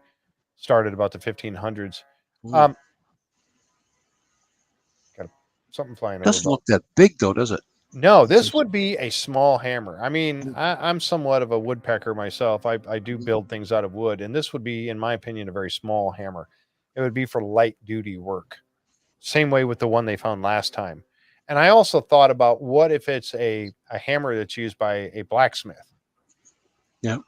started about the 1500s. Got something flying over. Doesn't look that big though, does it? No, this would be a small hammer. I mean, I'm somewhat of a woodpecker myself. I do build things out of wood, and this would be, in my opinion, a very small hammer. It would be for light duty work. Same way with the one they found last time. And I also thought about what if it's a hammer that's used by a blacksmith. Yeah.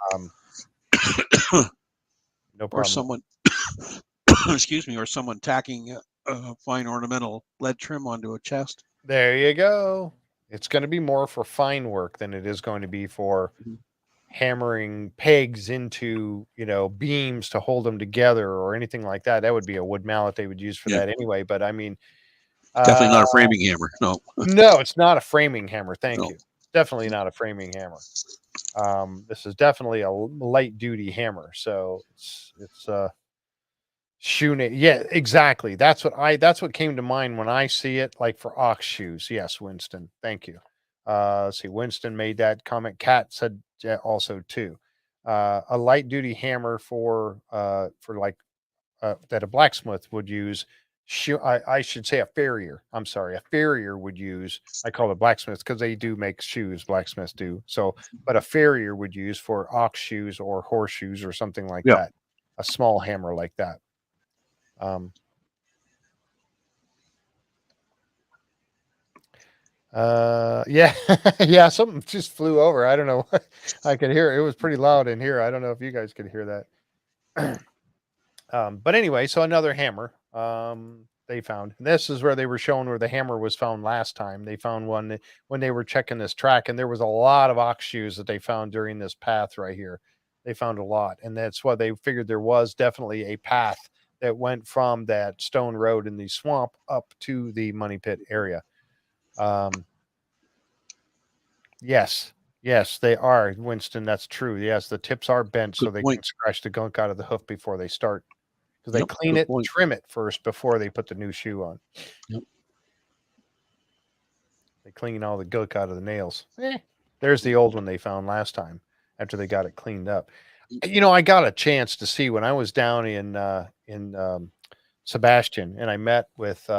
No problem. Or someone, excuse me, or someone tacking a fine ornamental lead trim onto a chest. There you go. It's going to be more for fine work than it is going to be for hammering pegs into, beams to hold them together or anything like that. That would be a wood mallet they would use for that anyway. But I mean, definitely not a framing hammer. No, it's not a framing hammer. Thank you. Definitely not a framing hammer. This is definitely a light duty hammer. So it's shoe. Yeah, exactly. That's what came to mind when I see it, like for ox shoes. Yes, Winston. Thank you. See, Winston made that comment. Kat said also too. A light duty hammer for like that a blacksmith would use I should say a farrier. I'm sorry, a farrier would use. I call it blacksmiths because they do make shoes. Blacksmiths do so, but a farrier would use for ox shoes or horseshoes or something like Yeah. that. A small hammer like that. Yeah, yeah. Something just flew over. I don't know. I could hear it. It was pretty loud in here. I don't know if you guys could hear that. But anyway, so another hammer. They found. And this is where they were showing where the hammer was found last time. They found one when they were checking this track, and there was a lot of ox shoes that they found during this path right here. They found a lot, and that's why they figured there was definitely a path that went from that stone road in the swamp up to the money pit area. Yes, they are, Winston. That's true. Yes, the tips are bent so they can scratch the gunk out of the hoof before they start. Because they clean it, trim it first before they put the new shoe on. Yep. They clean all the gunk out of the nails. There's the old one they found last time after they got it cleaned up. You know, I got a chance to see when I was down in Sebastian, and I met with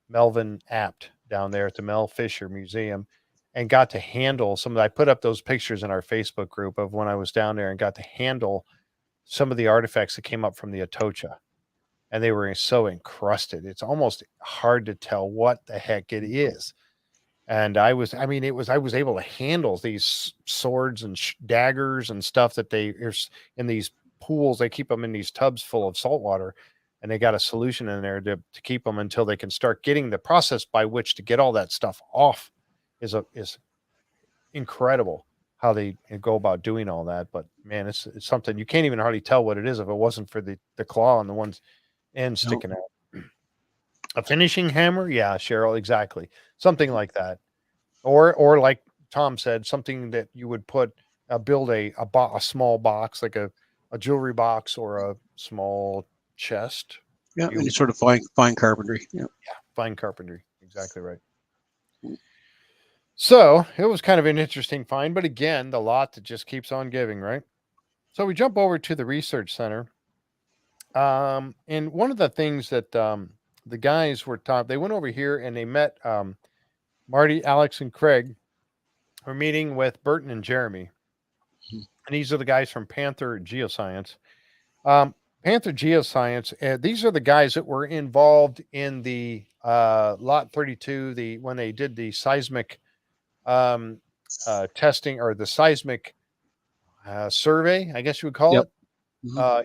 Melvin Apt down there at the Mel Fisher Museum, and got to handle some of. I put up those pictures in our Facebook group of when I was down there and got to handle some of the artifacts that came up from the Atocha, and they were so encrusted. It's almost hard to tell what the heck it is. And I was able to handle these swords and daggers and stuff that there's in these pools. They keep them in these tubs full of salt water, and they got a solution in there to keep them until they can start getting the process by which to get all that stuff off is incredible. How they go about doing all that. But man, it's something you can't even hardly tell what it is if it wasn't for the claw on the one's end sticking out. A finishing hammer? Yeah, Cheryl, exactly. Something like that. Or like Tom said, something that you would build a small box, like a jewelry box or a small chest. Yeah, any sort of fine carpentry. Yeah, fine carpentry. Exactly right. So it was kind of an interesting find, but again, the lot that just keeps on giving, right? So we jump over to the research center. And one of the things that the guys were taught, they went over here and they met Marty, Alex, and Craig were meeting with Burton and Jeremy. And these are the guys from Panther Geoscience. Panther Geoscience, these are the guys that were involved in the Lot 32, when they did the seismic testing, or the seismic survey, I guess you would call it,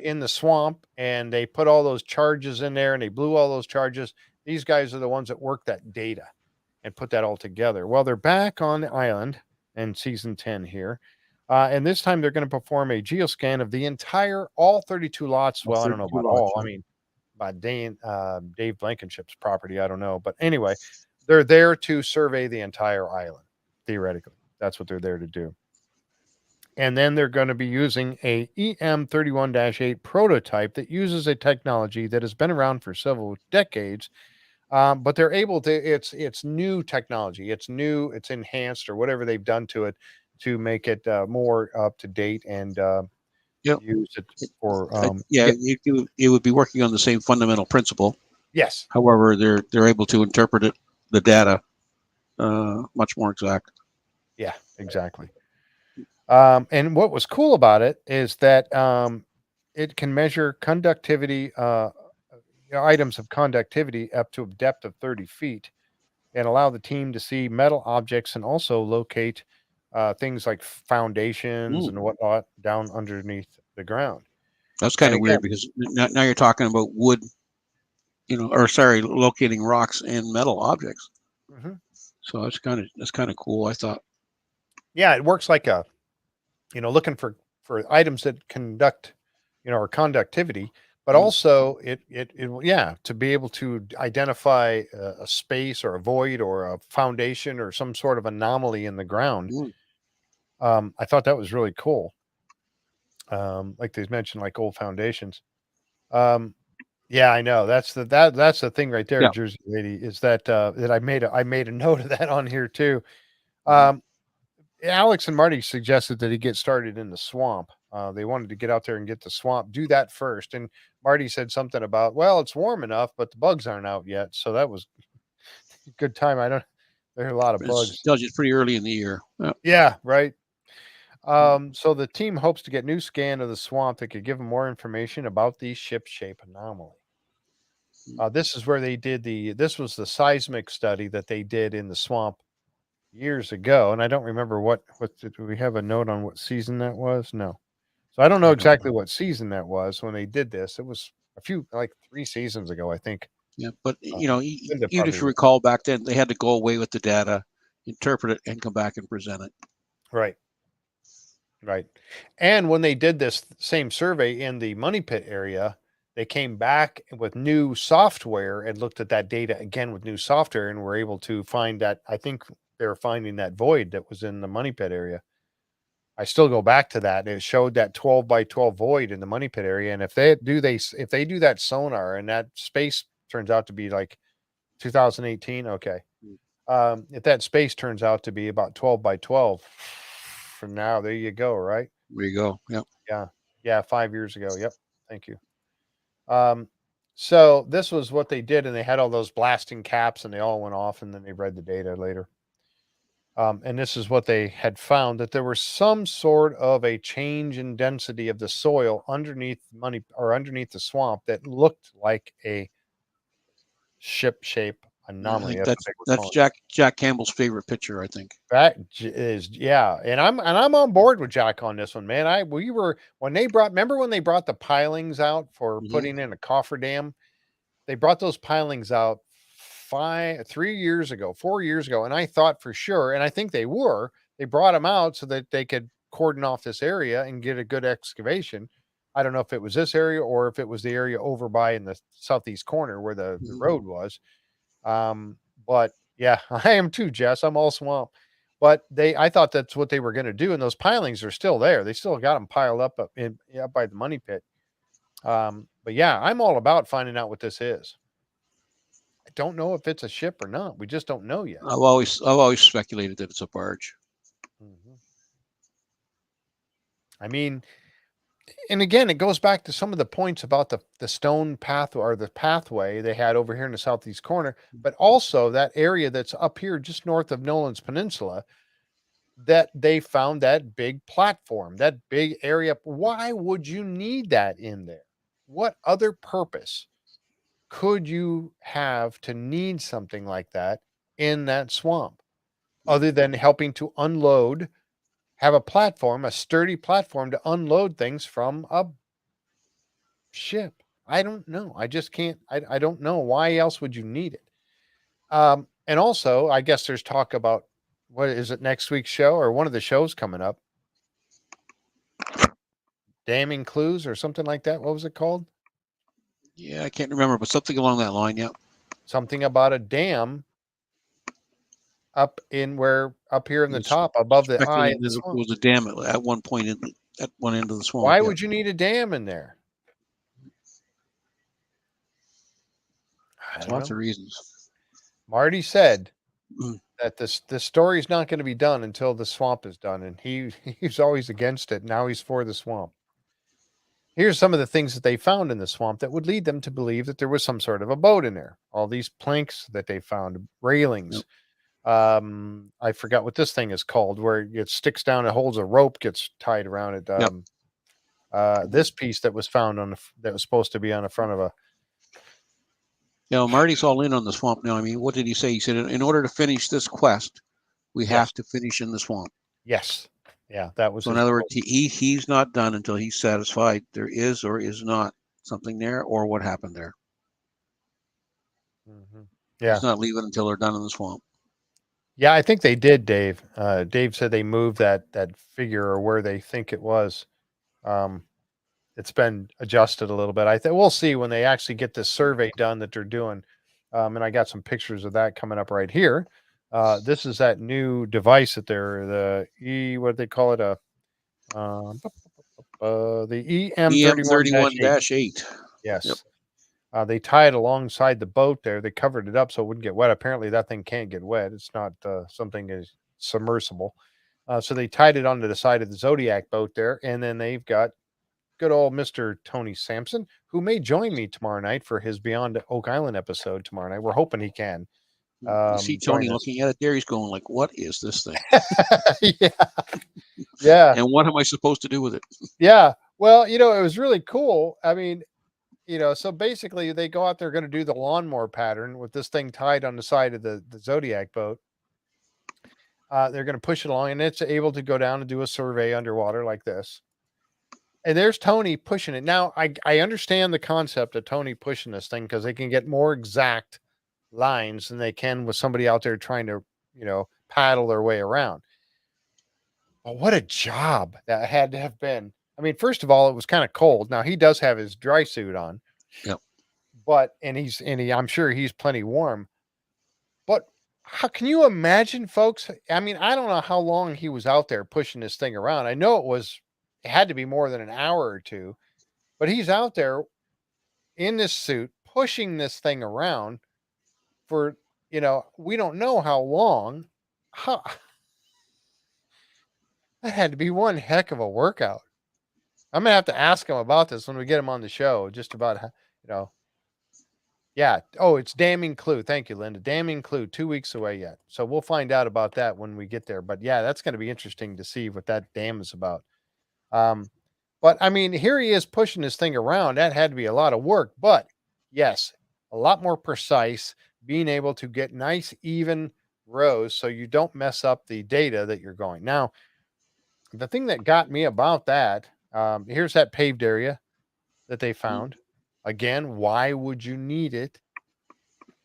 in the swamp, and they put all those charges in there and they blew all those charges. These guys are the ones that work that data and put that all together. Well, they're back on the island in season 10 here. And this time they're going to perform a geoscan of all 32 lots. Well, I don't know about all. I mean, by Dave Blankenship's property, I don't know. But anyway, they're there to survey the entire island. Theoretically, that's what they're there to do. And then they're going to be using a EM31-8 prototype that uses a technology that has been around for several decades, but they're able to. It's new technology. It's new. It's enhanced, or whatever they've done to it to make it more up to date and use it for. It would be working on the same fundamental principle. Yes. However, they're able to interpret the data much more exact. Yeah, exactly. And what was cool about it is that it can measure conductivity, items of conductivity up to a depth of 30 feet, and allow the team to see metal objects and also locate things like foundations and whatnot down underneath the ground. That's kind of weird because now you're talking about wood, locating rocks and metal objects. Mm-hmm. So that's kind of cool, I thought. Yeah, it works like looking for items that conduct, or conductivity, but also it to be able to identify a space or a void or a foundation or some sort of anomaly in the ground. I thought that was really cool. Like they mentioned, like old foundations. Yeah, I know. That's the thing right there, Jersey Lady, is that I made a note of that on here too. Alex and Marty suggested that he get started in the swamp. They wanted to get out there and get the swamp, do that first. And Marty said something about, well, it's warm enough, but the bugs aren't out yet. So that was a good time. There are a lot of It bugs. tells you it's pretty early in the year. Yeah. Yeah, right. So the team hopes to get new scan of the swamp that could give them more information about the ship shape anomaly. This is where they did this was the seismic study that they did in the swamp years ago. And I don't remember do we have a note on what season that was? No. So I don't know exactly what season that was when they did this. It was like 3 seasons ago, I think. Yeah, but even if you probably- recall back then, they had to go away with the data, interpret it, and come back and present it. Right. Right. And when they did this same survey in the Money Pit area, they came back with new software and looked at that data again with new software and were able to find that. I think they were finding that void that was in the Money Pit area. I still go back to that. It showed that 12 by 12 void in the Money Pit area. And if they do that sonar and that space turns out to be like 2018, okay. If that space turns out to be about 12 by 12 from now, there you go. Right. There you go. Yep. Yeah. 5 years ago. Yep. Thank you. So this was what they did, and they had all those blasting caps and they all went off, and then they read the data later. And this is what they had found, that there was some sort of a change in density of the soil underneath the swamp that looked like a ship shape anomaly. That's Jack Campbell's favorite picture, I think. That is, yeah. And I'm on board with Jack on this one, man. Remember when they brought the pilings out for putting in a cofferdam? They brought those pilings out 4 years ago. And I thought for sure, and I think they brought them out so that they could cordon off this area and get a good excavation. I don't know if it was this area or if it was the area over by in the southeast corner where the road was. But yeah, I am too, Jess. I'm all swamp. But I thought that's what they were going to do. And those pilings are still there. They still got them piled up by the Money Pit. But yeah, I'm all about finding out what this is. I don't know if it's a ship or not. We just don't know yet. I've always speculated that it's a barge. I mean, and again, it goes back to some of the points about the stone path or the pathway they had over here in the southeast corner, but also that area that's up here just north of Nolan's Peninsula, that they found that big platform, that big area. Why would you need that in there? What other purpose could you have to need something like that in that swamp other than helping to unload, have a sturdy platform to unload things from a ship? I don't know. I just can't. I don't know. Why else would you need it? And also, I guess there's talk about, what is it, next week's show or one of the shows coming up? Damning Clues or something like that. What was it called? Yeah, I can't remember, but something along that line. Yeah. Something about a dam up here in the top above the eye. It was a dam at one point at one end of the swamp. Why would you need a dam in there? Lots of reasons. Marty said that this story is not going to be done until the swamp is done, and he's always against it. Now he's for the swamp. Here's some of the things that they found in the swamp that would lead them to believe that there was some sort of a boat in there. All these planks that they found, railings. Yep. I forgot what this thing is called, where it sticks down, it holds a rope, gets tied around it. Yep. This piece that was found that was supposed to be on the front of a. Marty's all in on the swamp now. I mean, what did he say? He said, in order to finish this quest, we have to finish in the swamp. Yes. Yeah, that was. So in other words, he's not done until he's satisfied there is or is not something there, or what happened there. Yeah, he's not leaving until they're done in the swamp. Yeah, I think they did, Dave. Dave said they moved that figure or where they think it was. It's been adjusted a little bit. I think we'll see when they actually get this survey done that they're doing. And I got some pictures of that coming up right here. This is that new device that what do they call it? The EM31-8. Yes. Yep. They tie it alongside the boat there. They covered it up so it wouldn't get wet. Apparently that thing can't get wet. It's not something as submersible. So they tied it onto the side of the Zodiac boat there, and then they've got good old Mr. Tony Sampson, who may join me tomorrow night for his Beyond Oak Island episode tomorrow night. We're hoping he can. You see Tony join us. looking at it there. He's going like, "What is this thing? Yeah. Yeah. And what am I supposed to do with it?" Yeah. Well, it was really cool. I mean, so basically they go out there going to do the lawnmower pattern with this thing tied on the side of the Zodiac boat. They're going to push it along, and it's able to go down and do a survey underwater like this. And there's Tony pushing it. Now, I understand the concept of Tony pushing this thing because they can get more exact lines than they can with somebody out there trying to, paddle their way around. But what a job that had to have been. I mean, first of all, it was kind of cold. Now, he does have his dry suit on. Yep. I'm sure he's plenty warm. But how can you imagine, folks? I mean, I don't know how long he was out there pushing this thing around. I know it had to be more than an hour or two, but he's out there in this suit pushing this thing around for, we don't know how long. That had to be one heck of a workout. I'm going to have to ask him about this when we get him on the show, just about how, yeah. Oh, it's Damming Clue. Thank you, Linda. Damming Clue, 2 weeks away yet. So we'll find out about that when we get there. But yeah, that's going to be interesting to see what that dam is about. But I mean, here he is pushing this thing around. That had to be a lot of work, but yes, a lot more precise, being able to get nice, even rows so you don't mess up the data that you're going. Now, the thing that got me about that, here's that paved area that they found. Again, why would you need it?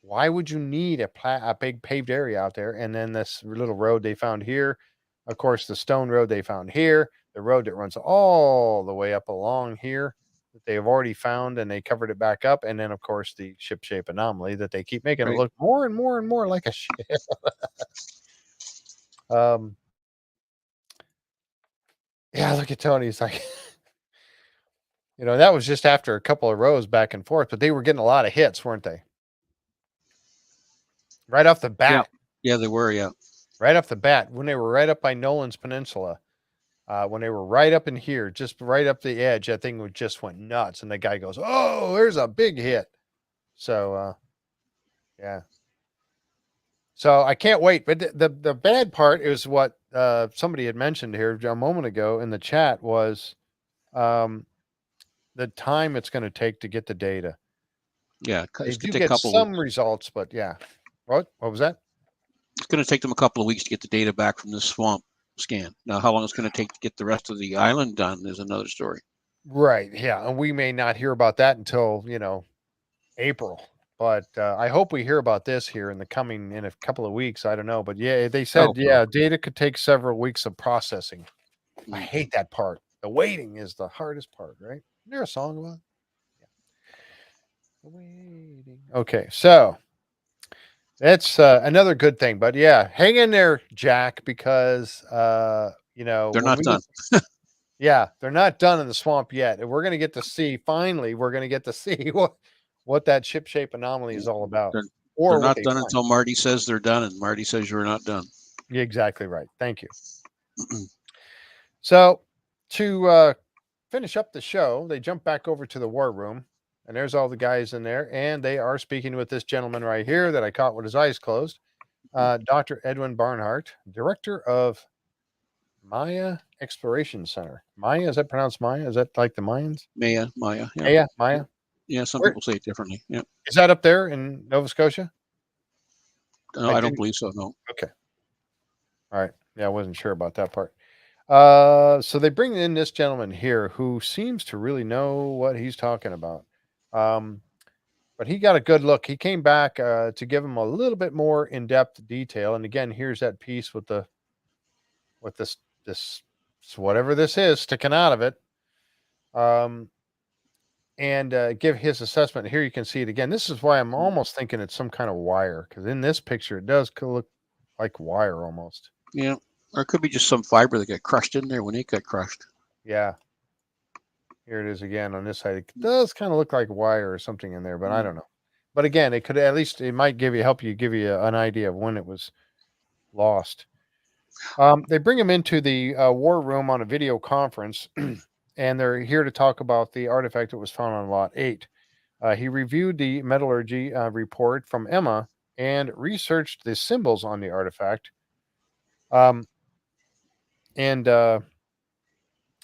Why would you need a big paved area out there? And then this little road they found here. Of course, the stone road they found here. The road that runs all the way up along here that they have already found, and they covered it back up. And then, of course, the ship-shape anomaly that they keep making it look more and more and more like a ship. Yeah, look at Tony. He's like, that was just after a couple of rows back and forth, but they were getting a lot of hits, weren't they? Right off the bat. Yeah, they were. Yeah. Right off the bat, when they were right up by Nolan's Peninsula, when they were right up in here, just right up the edge, that thing just went nuts. And the guy goes, "Oh, there's a big hit." So, yeah. So I can't wait. But the bad part is what somebody had mentioned here a moment ago in the chat was the time it's going to take to get the data. Yeah, they do get some results, but yeah. What was that? It's going to take them a couple of weeks to get the data back from the swamp scan. Now, how long it's going to take to get the rest of the island done is another story. Right. Yeah. And we may not hear about that until, April. But I hope we hear about this here in a couple of weeks. I don't know. But yeah, they said, data could take several weeks of processing. I hate that part. The waiting is the hardest part, right? Is there a song about it? Yeah. The waiting. Okay. So that's another good thing. But yeah, hang in there, Jack, because, they're not done. Yeah, they're not done in the swamp yet. And we're going to get to see, finally, what that ship-shape anomaly is all about. They're not done until Marty says they're done, and Marty says you're not done. You're exactly right. Thank you. So to finish up the show, they jump back over to the war room, and there's all the guys in there, and they are speaking with this gentleman right here that I caught with his eyes closed, Dr. Edwin Barnhart, director of Maya Exploration Center. Maya, is that pronounced Maya? Is that like the Mayans? Maya. Yeah. Maya. Yeah, some people say it differently. Yeah. Is that up there in Nova Scotia? No, I don't believe so. No. Okay. All right. Yeah, I wasn't sure about that part. So they bring in this gentleman here who seems to really know what he's talking about. But he got a good look. He came back to give him a little bit more in-depth detail. And again, here's that piece with this whatever this is sticking out of it. And give his assessment. Here you can see it again. This is why I'm almost thinking it's some kind of wire, because in this picture it does look like wire almost. Yeah, or it could be just some fiber that got crushed in there when it got crushed. Yeah. Here it is again on this side. It does kind of look like wire or something in there, but I don't know. But again, it might help you give you an idea of when it was lost. They bring him into the war room on a video conference, and they're here to talk about the artifact that was found on Lot 8. He reviewed the metallurgy report from Emma and researched the symbols on the artifact. And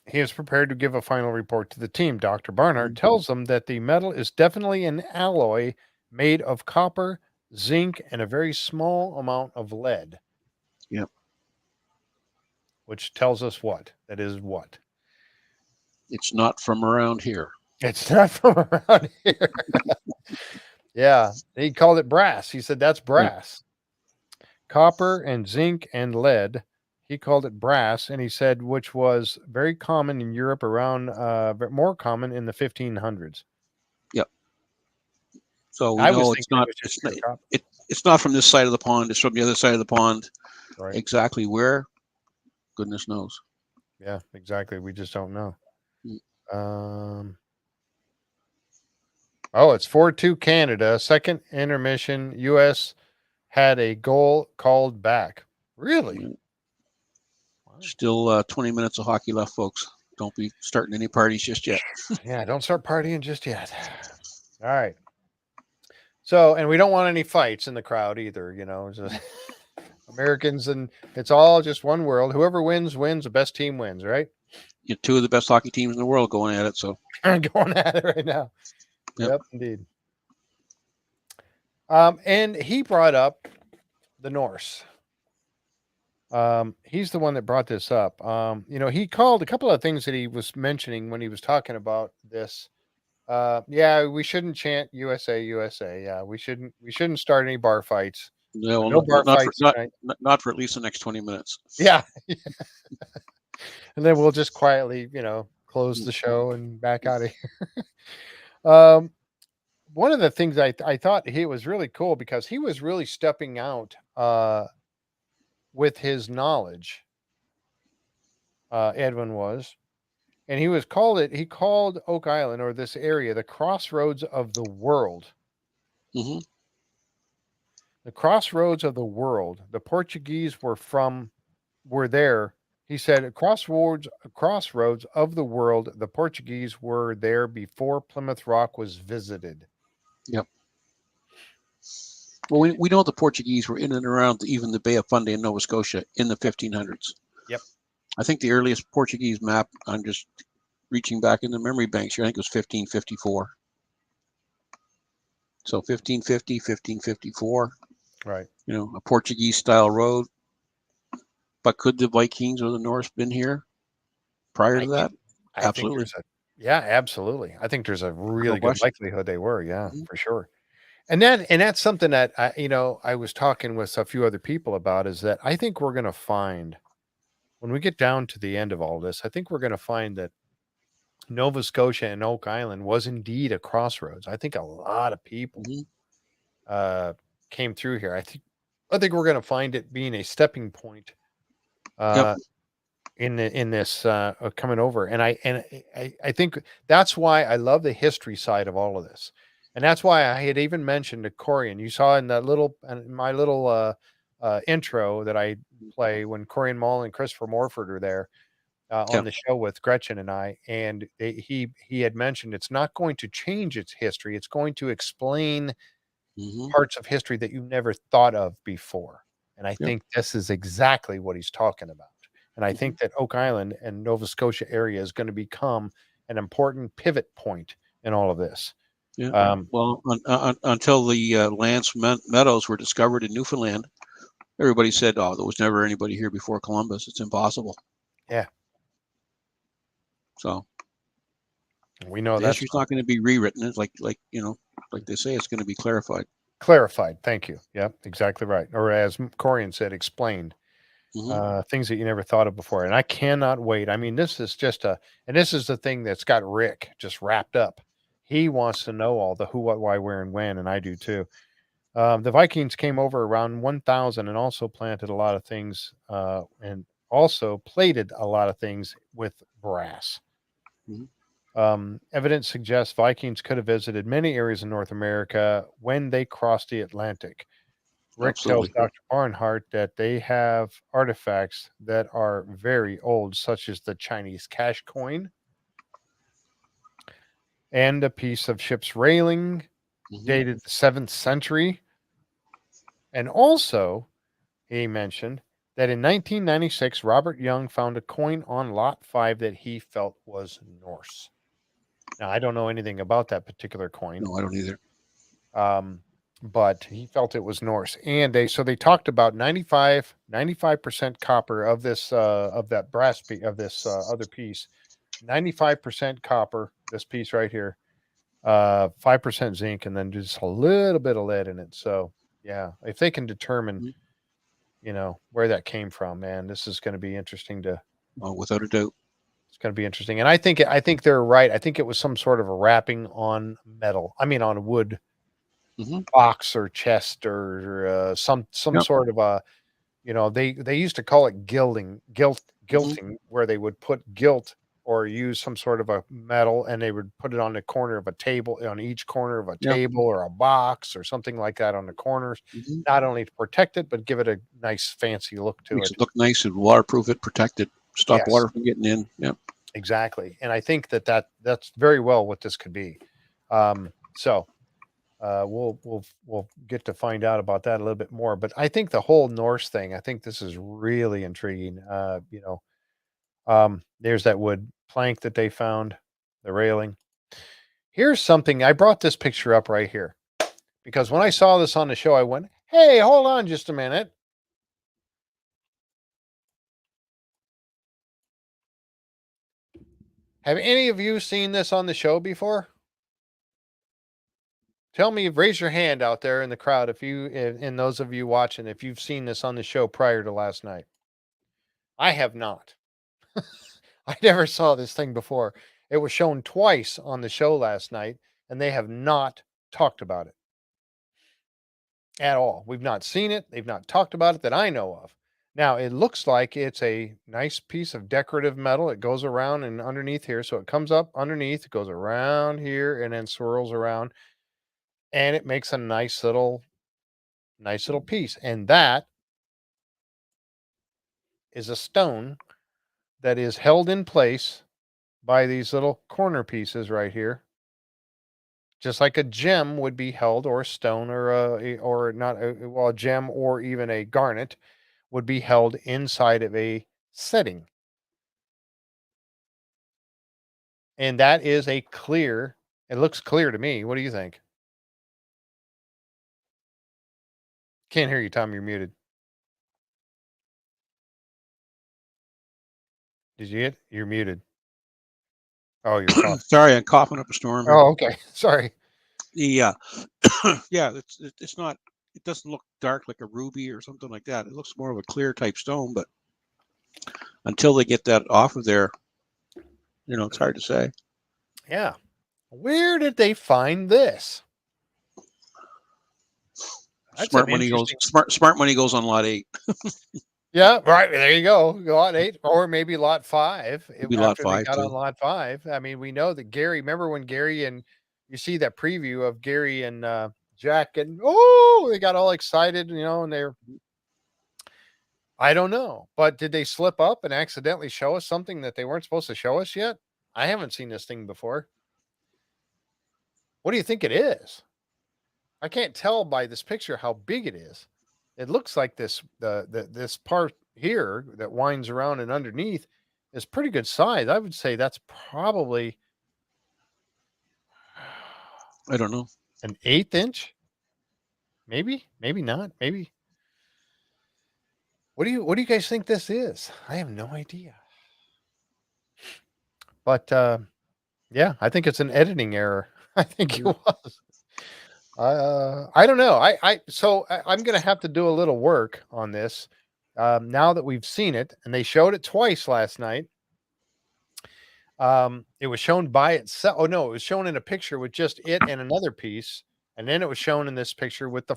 he is prepared to give a final report to the team. Dr. Barnhart tells them that the metal is definitely an alloy made of copper, zinc, and a very small amount of lead. Yep. Which tells us what? That is what? It's not from around here. It's not from around here. Yeah. He called it brass. He said that's brass. Yeah. Copper and zinc and lead. He called it brass, and he said which was very common in Europe around, but more common in the 1500s. Yep. So we know it's not from this side of the pond. It's from the other side of the pond. Right. Exactly where? Goodness knows. Yeah, exactly. We just don't know. It's 4-2 Canada. Second intermission. U.S. had a goal called back. Really? Wow. Still 20 minutes of hockey left, folks. Don't be starting any parties just yet. Yeah, don't start partying just yet. All right. So, and we don't want any fights in the crowd either, just Americans, and it's all just one world. Whoever wins. The best team wins, right? You're two of the best hockey teams in the world going at it. So going at it right now. Yep, indeed. And he brought up the Norse. He's the one that brought this up. He called a couple of things that he was mentioning when he was talking about this. We shouldn't chant USA, USA. Yeah, we shouldn't start any bar fights. No bar fights. Not for at least the next 20 minutes. Yeah. And then we'll just quietly, close the show and back out of here. One of the things I thought he was really cool because he was really stepping out with his knowledge. Edwin was, and he called Oak Island, or this area, the Crossroads of the world. Mm-hmm. The Crossroads of the world. The Portuguese were there. He said, crossroads of the world. The Portuguese were there before Plymouth Rock was visited. Yep. Well, we know the Portuguese were in and around even the Bay of Fundy in Nova Scotia in the 1500s. Yep. I think the earliest Portuguese map, I'm just reaching back in the memory banks here, I think it was 1554. So 1550, 1554. Right. A Portuguese style road. But could the Vikings or the Norse been here prior to that? Absolutely. Absolutely. I think there's a really good likelihood they were. Yeah, for sure. And that's something that I was talking with a few other people about, is that I think we're going to find, when we get down to the end of all this, I think we're going to find that Nova Scotia and Oak Island was indeed a crossroads. I think a lot of people came through here. I think we're going to find it being a stepping point in this coming over. And I think that's why I love the history side of all of this. And that's why I had even mentioned to Corian. You saw in my little intro that I play when Corian Mull and Christopher Morford are there on the show with Gretchen and I. And he had mentioned it's not going to change its history. It's going to explain parts of history that you never thought of before. And I think this is exactly what he's talking about. And I think that Oak Island and Nova Scotia area is going to become an important pivot point in all of this. Yeah. Until the Lance Meadows were discovered in Newfoundland, everybody said, "Oh, there was never anybody here before Columbus. It's impossible." Yeah. So we know that history's not going to be rewritten. It's like they say, it's going to be clarified. Clarified. Thank you. Yep, exactly right. Or as Corian said, explained. Things that you never thought of before. And I cannot wait. I mean, this is this is the thing that's got Rick just wrapped up. He wants to know all the who, what, why, where, and when, and I do too. The Vikings came over around 1000 and also planted a lot of things and also plated a lot of things with brass. Evidence suggests Vikings could have visited many areas in North America when they crossed the Atlantic. Rick tells Absolutely. Dr. Barnhart that they have artifacts that are very old, such as the Chinese cash coin and a piece of ship's railing Mhm. dated the 7th century. And also, he mentioned that in 1996, Robert Young found a coin on Lot 5 that he felt was Norse. Now, I don't know anything about that particular coin. No, I don't either. But he felt it was Norse, and they talked about 95% copper of this of that brass piece of this other piece, 95% copper, this piece right here, 5% zinc, and then just a little bit of lead in it. So yeah, if they can determine where that came from, man, this is going to be interesting to Without a doubt. it's going to be interesting. And I think they're right. I think it was some sort of a wrapping on metal, I mean on wood Hmm. box or chest or some Yep. sort of a they used to call it gilting, where they would put gilt or use some sort of a metal, and they would put it on the corner of a table, on each corner of a Yep. table or a box or something like that on the corners, Hmm. not only to protect it but give it a nice fancy look to Makes it. it look nice and waterproof it, protect it, stop Yes. water from getting in. Yep. Exactly. And I think that's very well what this could be. So we'll get to find out about that a little bit more. But I think the whole Norse thing, I think this is really intriguing. There's that wood plank that they found, the railing. Here's something, I brought this picture up right here because when I saw this on the show, I went, hey, hold on just a minute. Have any of you seen this on the show before? Tell me, raise your hand out there in the crowd if you, and those of you watching, if you've seen this on the show prior to last night. I have not. I never saw this thing before. It was shown twice on the show last night, and they have not talked about it at all. We've not seen it. They've not talked about it that I know of. Now, it looks like it's a nice piece of decorative metal. It goes around and underneath here. So it comes up underneath, it goes around here, and then swirls around, and it makes a nice little piece. And that is a stone that is held in place by these little corner pieces right here, just like a gem would be held, or a stone, or or not a gem, or even a garnet would be held inside of a setting. And that is a clear, it looks clear to me. What do you think? Can't hear you, Tom. You're muted. Did you get? You're muted. Oh, you're coughing. Sorry, I'm coughing up a storm here. Oh, okay. Sorry. Yeah, it's not. It doesn't look dark like a ruby or something like that. It looks more of a clear type stone, but until they get that off of there, it's hard to say. Yeah. Where did they find this? That's Smart an money goes. interesting- Smart money goes on lot 8. Yeah, right. There you go. Lot 8, or maybe lot 5. Maybe lot After they 5 got on too. lot 5. I mean, we know that Gary, remember when Gary, and you see that preview of Gary and Jack, and they got all excited, and I don't know, but did they slip up and accidentally show us something that they weren't supposed to show us yet? I haven't seen this thing before. What do you think it is? I can't tell by this picture how big it is. It looks like this this part here that winds around and underneath is pretty good size. I would say that's probably I don't know. an 1/8 inch. Maybe not. Maybe. What do you guys think this is? I have no idea. But yeah, I think it's an editing error. I think it was. I don't know. I'm going to have to do a little work on this now that we've seen it, and they showed it twice last night. It was shown by itself. Oh no, it was shown in a picture with just it and another piece, and then it was shown in this picture with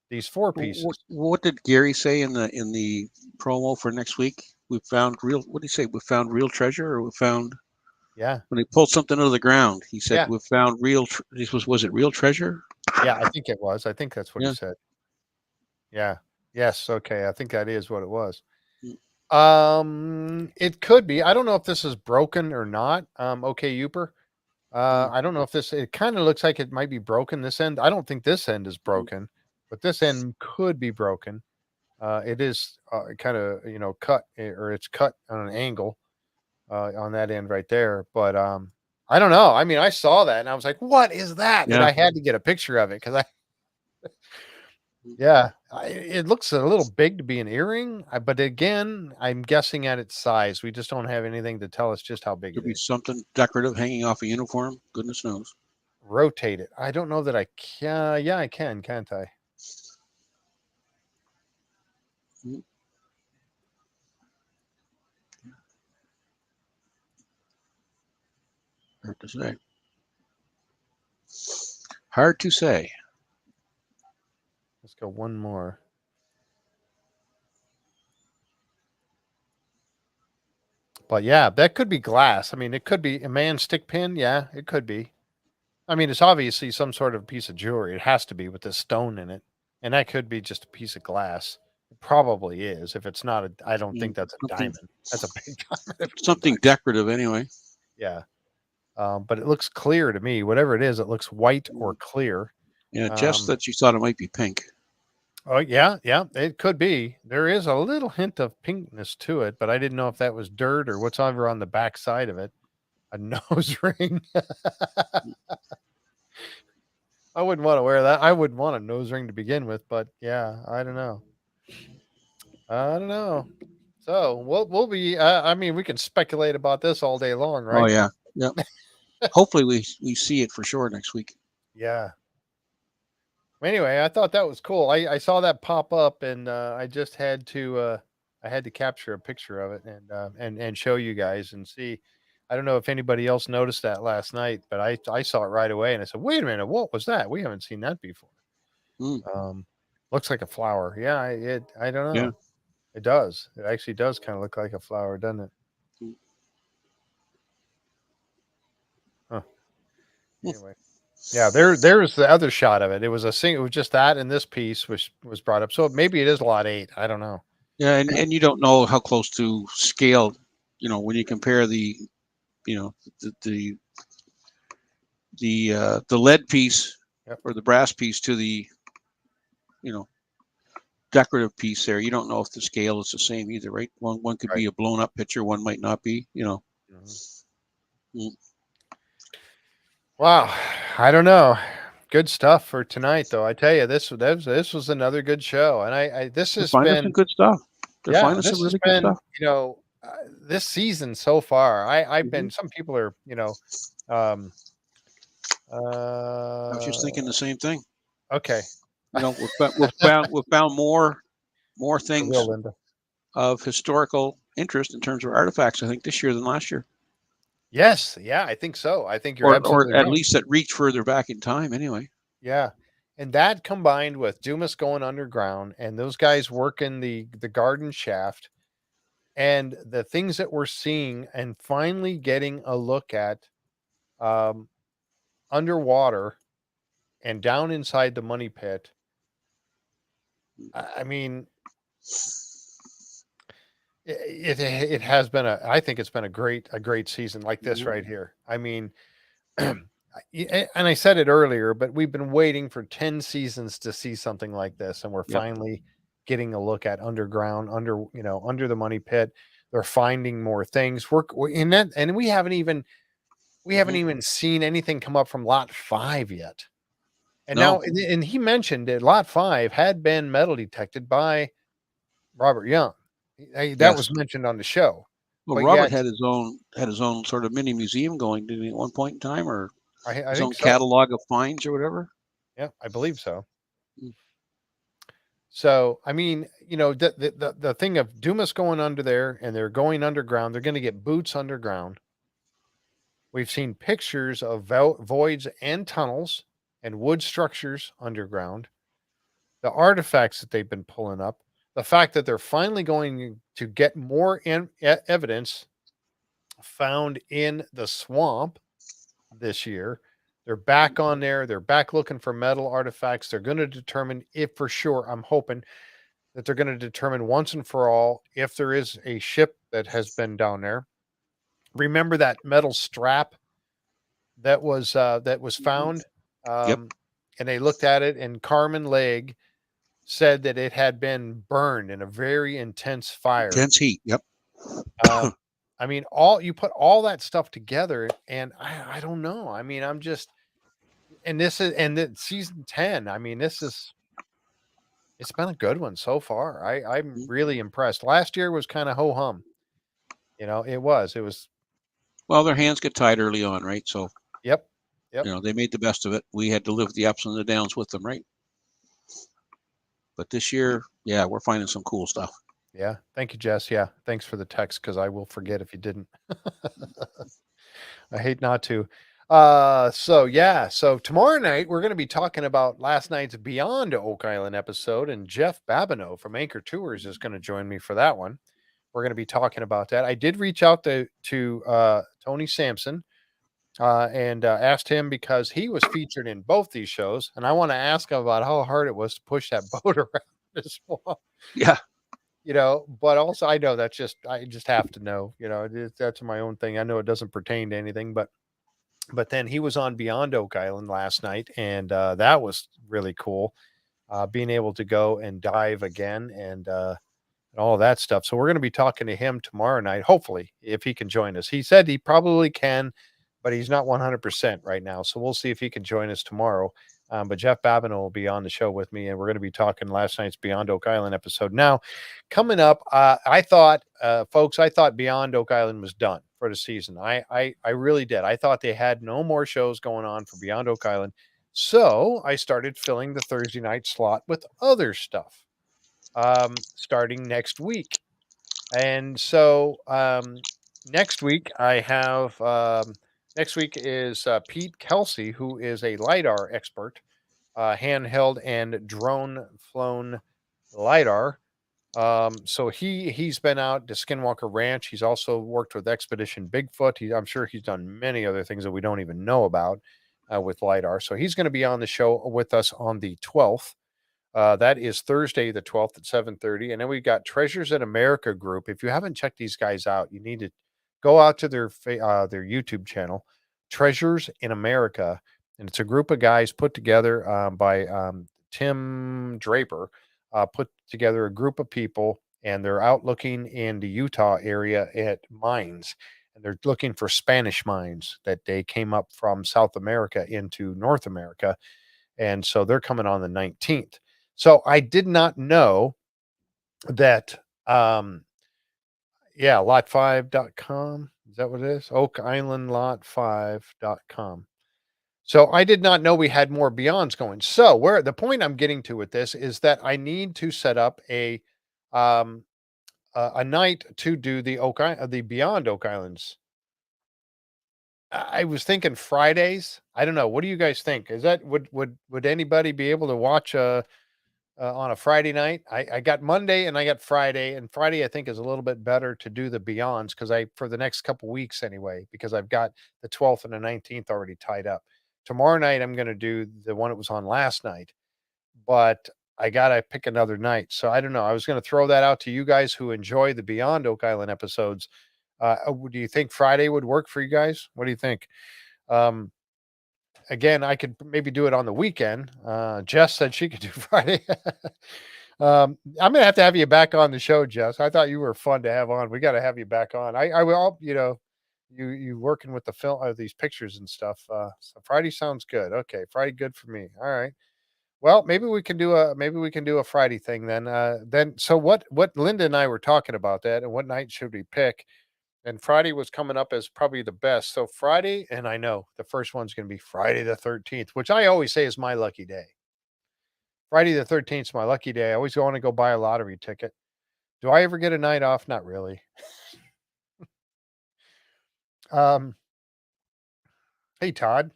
these four pieces. What did Gary say in the promo for next week? We found real. What did he say? We found real treasure, or we found. Yeah. When he pulled something out of the ground, he said, "We found real." Was it real treasure? Yeah, I think it was. I think that's what he said. Yeah. Yes. Okay. I think that is what it was. Mm. It could be. I don't know if this is broken or not. Okay, Youper. Mm. I don't know if it kind of looks like it might be broken this end. I don't think this end is broken, but this end could be broken. It is kind of, cut or it's cut on an angle on that end right there. But I don't know. I mean, I saw that and I was like, what is that? And Yeah. I had to get a picture of it because it looks a little big to be an earring. But again, I'm guessing at its size. We just don't have anything to tell us just how big Could it be is. something decorative hanging off a uniform. Goodness knows. Rotate it. I don't know that I can. Yeah, I can, can't I? Mm. Hard to say. Hard to say. Let's go one more. But yeah, that could be glass. I mean, it could be a man's stick pin. Yeah, it could be. I mean, it's obviously some sort of piece of jewelry. It has to be with this stone in it. And that could be just a piece of glass. It probably is. If it's not, I don't think that's a Something- diamond. That's a big diamond. Something decorative anyway. Yeah. But it looks clear to me. Whatever it is, it looks white or clear. Yeah, Jess that you thought it might be pink. Oh, yeah. Yeah, it could be. There is a little hint of pinkness to it, but I didn't know if that was dirt or what's over on the back side of it. A nose ring. I wouldn't want to wear that. I wouldn't want a nose ring to begin with, but yeah, I don't know. I don't know. So we'll be. I mean, we can speculate about this all day long, right? Oh yeah, yeah. Hopefully we see it for sure next week. Yeah. Anyway, I thought that was cool. I saw that pop up, and I just had to capture a picture of it and show you guys and see. I don't know if anybody else noticed that last night, but I saw it right away, and I said, "Wait a minute, what was that? We haven't seen that before." Mm. Looks like a flower. Yeah, I don't know. Yeah. It does. It actually does kind of look like a flower, doesn't it? Mm. Huh. Anyway. Yeah, there's the other shot of it. It was it was just that and this piece which was brought up. So maybe it is lot 8. I don't know. Yeah, and you don't know how close to scale, when you compare the lead piece Yep. or the brass piece to the decorative piece there. You don't know if the scale is the same either, right? One could be a blown up picture, one might not be, Mm-hmm. Wow, I don't know. Good stuff for tonight, though. I tell you, this was another good show, and this has been some good stuff. They're finding some really good stuff. This season so far. I've Mm-hmm. been. Some people are, I was just thinking the same thing. Okay. We've found more things of historical interest in terms of artifacts, I think, this year than last year. Yes, yeah, I think so. I think you're absolutely or at right. least that reach further back in time, anyway. Yeah, and that combined with Dumas going underground and those guys working the garden shaft, and the things that we're seeing, and finally getting a look at underwater and down inside the money pit. I mean, it has been I think it's been a great season like this right here. I mean, and I said it earlier, but we've been waiting for 10 seasons to see something like this, and we're finally getting a look at underground, under the money pit. They're finding more things. We're in that, and we haven't even seen anything come up from lot 5 yet. And now, and he mentioned that lot 5 had been metal detected by Robert Young. That was mentioned on the show. Well, but Robert had his own sort of mini museum going, didn't he, at one point in time, or his own catalog of finds or whatever? Yeah, I believe so. So, I mean, the thing of Dumas going under there, and they're going underground. They're going to get boots underground. We've seen pictures of voids and tunnels and wood structures underground. The artifacts that they've been pulling up. The fact that they're finally going to get more evidence found in the swamp this year. They're back on there. They're back looking for metal artifacts. They're going to determine if for sure, I'm hoping that they're going to determine once and for all if there is a ship that has been down there. Remember that metal strap that was found? Yep. And they looked at it, and Carmen Legg said that it had been burned in a very intense fire. Intense heat. Yep. I mean, all you put all that stuff together, and I don't know. I mean, I'm just, and this is, and the season 10. I mean, it's been a good one so far. I'm really impressed. Last year was kind of ho hum. It was. Well, their hands get tied early on, right? So, Yep. they made the best of it. We had to live the ups and the downs with them, right? But this year, yeah, we're finding some cool stuff. Yeah. Thank you, Jess. Yeah. Thanks for the text, because I will forget if you didn't. I hate not to. So tomorrow night we're going to be talking about last night's Beyond Oak Island episode, and Jeff Babineau from Anchor Tours is going to join me for that one. We're going to be talking about that. I did reach out to Tony Sampson and asked him, because he was featured in both these shows, and I want to ask him about how hard it was to push that boat around as well. Yeah. But also I know I just have to know, that's my own thing. I know it doesn't pertain to anything, but then he was on Beyond Oak Island last night, and that was really cool. Being able to go and dive again and all of that stuff. So we're going to be talking to him tomorrow night, hopefully, if he can join us. He said he probably can, but he's not 100% right now. So we'll see if he can join us tomorrow. But Jeff Babineau will be on the show with me, and we're going to be talking last night's Beyond Oak Island episode. Now, coming up, I thought Beyond Oak Island was done for the season. I really did. I thought they had no more shows going on for Beyond Oak Island. So I started filling the Thursday night slot with other stuff starting next week. And so next week I have next week is Pete Kelsey, who is a LiDAR expert, handheld and drone flown LiDAR. So he's been out to Skinwalker Ranch. He's also worked with Expedition Bigfoot. I'm sure he's done many other things that we don't even know about with LiDAR. So he's going to be on the show with us on the 12th. That is Thursday, the 12th at 7:30. And then we've got Treasures in America group. If you haven't checked these guys out, you need to go out to their YouTube channel, Treasures in America. And it's a group of guys put together by Tim Draper, put together a group of people, and they're out looking in the Utah area at mines. And they're looking for Spanish mines that they came up from South America into North America. And so they're coming on the 19th. So I did not know that, lot5.com. Is that what it is? Oak Island lot5.com. So I did not know we had more Beyonds going. So where the point I'm getting to with this is that I need to set up a night to do the Beyond Oak Islands. I was thinking Fridays. I don't know. What do you guys think? Is that would anybody be able to watch on a Friday night? I got Monday and I got Friday, and Friday I think is a little bit better to do the Beyonds for the next couple weeks anyway, because I've got the 12th and the 19th already tied up. Tomorrow night I'm going to do the one that was on last night, but I got to pick another night. So I don't know. I was going to throw that out to you guys who enjoy the Beyond Oak Island episodes. Do you think Friday would work for you guys? What do you think? Again, I could maybe do it on the weekend. Jess said she could do Friday. I'm going to have you back on the show, Jess. I thought you were fun to have on. We got to have you back on. I will, you working with the film, these pictures and stuff. So Friday sounds good. Okay. Friday, good for me. All right. Well, maybe we can do a Friday thing then. So what Linda and I were talking about that, and what night should we pick? And Friday was coming up as probably the best. So Friday, and I know the first one's going to be Friday the 13th, which I always say is my lucky day. Friday the 13th is my lucky day. I always want to go buy a lottery ticket. Do I ever get a night off? Not really. Hey, Todd.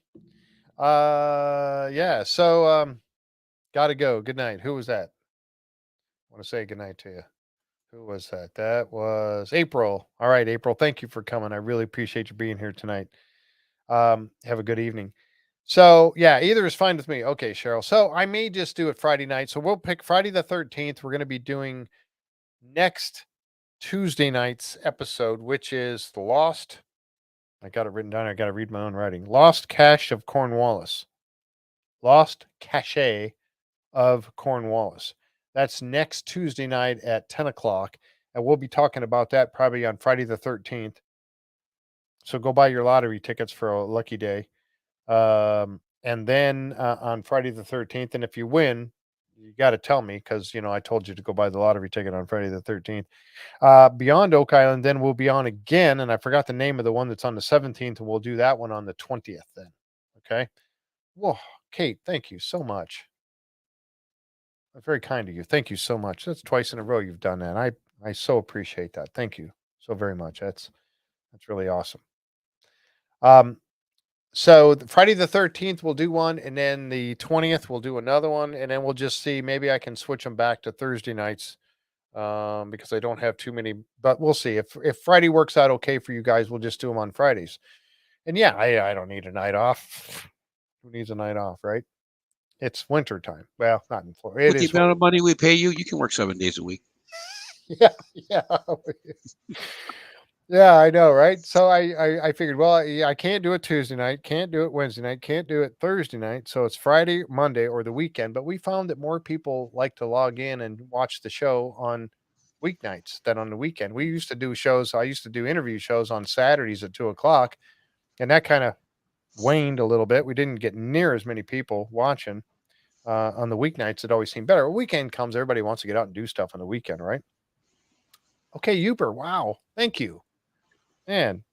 Yeah. So, gotta go. Good night. Who was that? I want to say good night to you. Who was that? That was April. All right, April. Thank you for coming. I really appreciate you being here tonight. Have a good evening. So yeah, either is fine with me. Okay, Cheryl. So I may just do it Friday night. So we'll pick Friday the 13th. We're going to be doing next Tuesday night's episode, which is the Lost. I got it written down. I got to read my own writing. Lost Cache of Cornwallis. Lost Cache of Cornwallis. That's next Tuesday night at 10 o'clock. And we'll be talking about that probably on Friday the 13th. So go buy your lottery tickets for a lucky day. And then on Friday the 13th, and if you win, you got to tell me because, I told you to go buy the lottery ticket on Friday the 13th. Beyond Oak Island, then we'll be on again. And I forgot the name of the one that's on the 17th, and we'll do that one on the 20th then. Okay. Whoa, Kate, thank you so much. That's very kind of you. Thank you so much. That's twice in a row you've done that. I so appreciate that. Thank you so very much. That's really awesome. So Friday the 13th we'll do one, and then the 20th we'll do another one, and then we'll just see. Maybe I can switch them back to Thursday nights because I don't have too many. But we'll see if Friday works out okay for you guys. We'll just do them on Fridays. And yeah, I don't need a night off. Who needs a night off, right? It's winter time. Well, not in Florida. With the amount of money we pay you, you can work 7 days a week. Yeah, yeah. Yeah, I know, right? So I figured, well, I can't do it Tuesday night, can't do it Wednesday night, can't do it Thursday night. So it's Friday, Monday, or the weekend. But we found that more people like to log in and watch the show on weeknights than on the weekend. We used to do shows. I used to do interview shows on Saturdays at 2:00, and that kind of waned a little bit. We didn't get near as many people watching on the weeknights. It always seemed better. A weekend comes, everybody wants to get out and do stuff on the weekend, right? Okay, Uber. Wow, thank you. Man,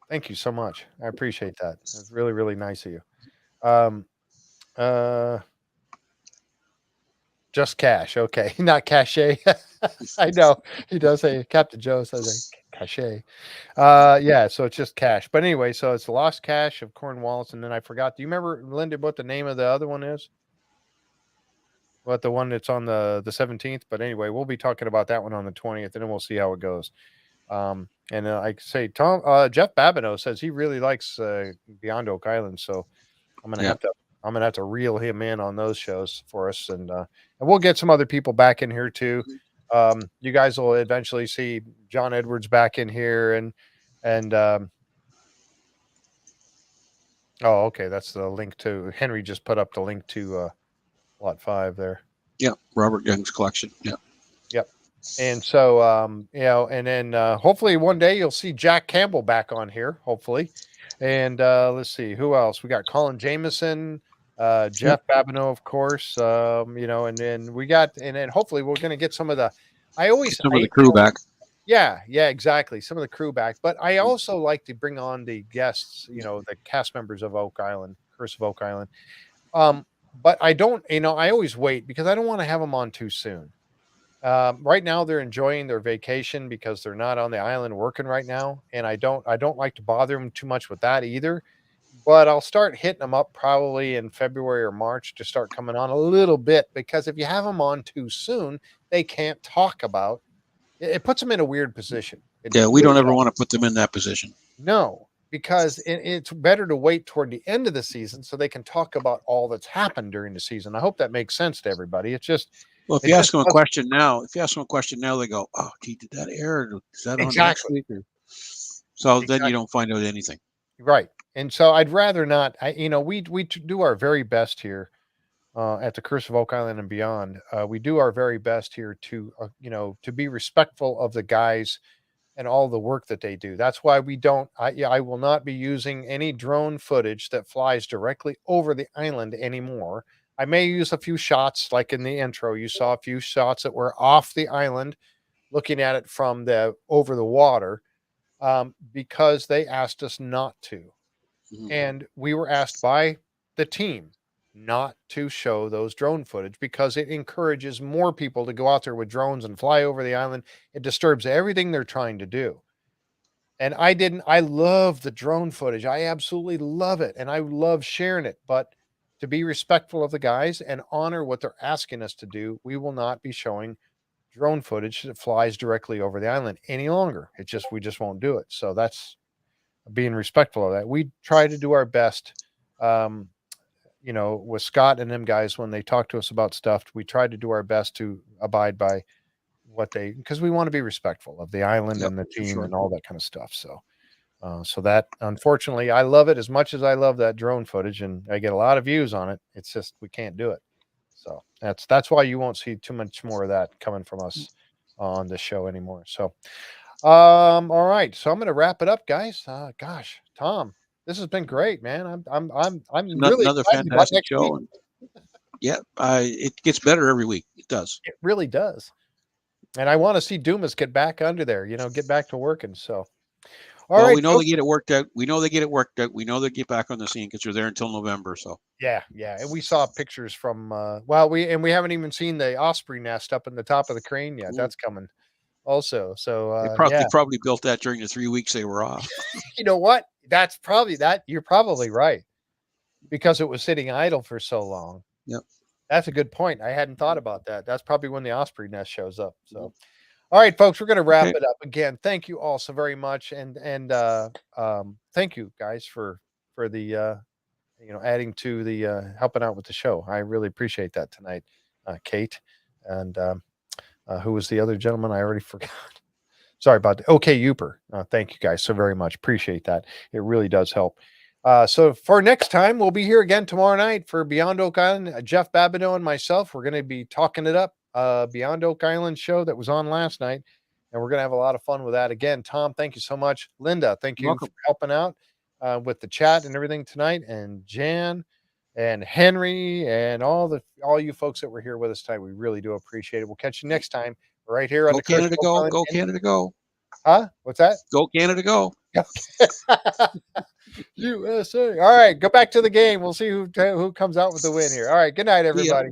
thank you so much. I appreciate that. That's really, really nice of you. Just cash. Okay. Not cachet. I know. He does say Captain Joe says cachet. Yeah, so it's just cash. But anyway, so it's the Lost Cache of Cornwallis. And then I forgot. Do you remember, Linda, what the name of the other one is? What the one that's on the 17th? But anyway, we'll be talking about that one on the 20th, and then we'll see how it goes. And I say Jeff Babineau says he really likes Beyond Oak Island, so I'm gonna have to reel him in on those shows for us, and we'll get some other people back in here too. You guys will eventually see John Edwards back in here, and oh, okay, that's the link to Henry just put up the link to Lot 5 there. Yeah, Robert Young's collection. Yeah. Yep. And so, and then hopefully one day you'll see Jack Campbell back on here, hopefully. And let's see, who else? We got Colin Jameson, Jeff Babineau, of course, and then hopefully we're going to get some of the, some of the crew back. Yeah, exactly. Some of the crew back. But I also like to bring on the guests, the cast members of Oak Island, Curse of Oak Island. But I don't, I always wait because I don't want to have them on too soon. Right now they're enjoying their vacation because they're not on the island working right now. And I don't like to bother them too much with that either, but I'll start hitting them up probably in February or March to start coming on a little bit, because if you have them on too soon, they can't talk about it. It puts them in a weird position. We don't ever want to put them in that position. No, because it's better to wait toward the end of the season so they can talk about all that's happened during the season. I hope that makes sense to everybody. It's just, well, if you ask them a question now, they go, "Oh, gee, did that air? Is that on next week?" So then you don't find out anything, right? And so I'd rather not. We do our very best here at the Curse of Oak Island and beyond. We do our very best here to to be respectful of the guys and all the work that they do. That's why we don't. I will not be using any drone footage that flies directly over the island anymore. I may use a few shots, like in the intro, you saw a few shots that were off the island, looking at it from over the water, because they asked us not to. Mm-hmm. And we were asked by the team not to show those drone footage because it encourages more people to go out there with drones and fly over the island. It disturbs everything they're trying to do. And I love the drone footage. I absolutely love it. And I love sharing it, but to be respectful of the guys and honor what they're asking us to do, we will not be showing drone footage that flies directly over the island any longer. We just won't do it. So that's being respectful of that. We try to do our best. With Scott and them guys, when they talk to us about stuff, we try to do our best to abide by because we want to be respectful of the island and the team and all that kind of stuff. So that, unfortunately, I love it as much as I love that drone footage, and I get a lot of views on it. It's just we can't do it. So that's why you won't see too much more of that coming from us on this show anymore. So, all right. So I'm going to wrap it up, guys. Gosh, Tom, this has been great, man. I'm really another fantastic show. Yeah, it gets better every week. It does. It really does. And I want to see Dumas get back under there, get back to working. So, all right. We know they get it worked out. We know they get it worked out. We know they get back on the scene because they're there until November. So yeah. And we saw pictures from we haven't even seen the osprey nest up in the top of the crane yet. That's coming also. So they probably built that during the 3 weeks they were off. You know what? That's probably that. You're probably right, because it was sitting idle for so long. Yep. That's a good point. I hadn't thought about that. That's probably when the osprey nest shows up. So, all right, folks, we're going to wrap it up. Again, thank you all so very much, and thank you guys for the adding to the helping out with the show. I really appreciate that tonight, Kate, and who was the other gentleman? I already forgot. Sorry about that. Okay, Uper. Thank you guys so very much. Appreciate that. It really does help. So for next time, we'll be here again tomorrow night for Beyond Oak Island. Jeff Babineau and myself, we're going to be talking it up. Beyond Oak Island show that was on last night, and we're going to have a lot of fun with that. Again, Tom, thank you so much. Linda, thank you for helping out with the chat and everything tonight, and Jan and Henry and all you folks that were here with us tonight. We really do appreciate it. We'll catch you next time right here on the Canada Go. Go Canada Go. Huh? What's that? Go Canada Go. USA. All right, go back to the game. We'll see who comes out with the win here. All right, good night, everybody.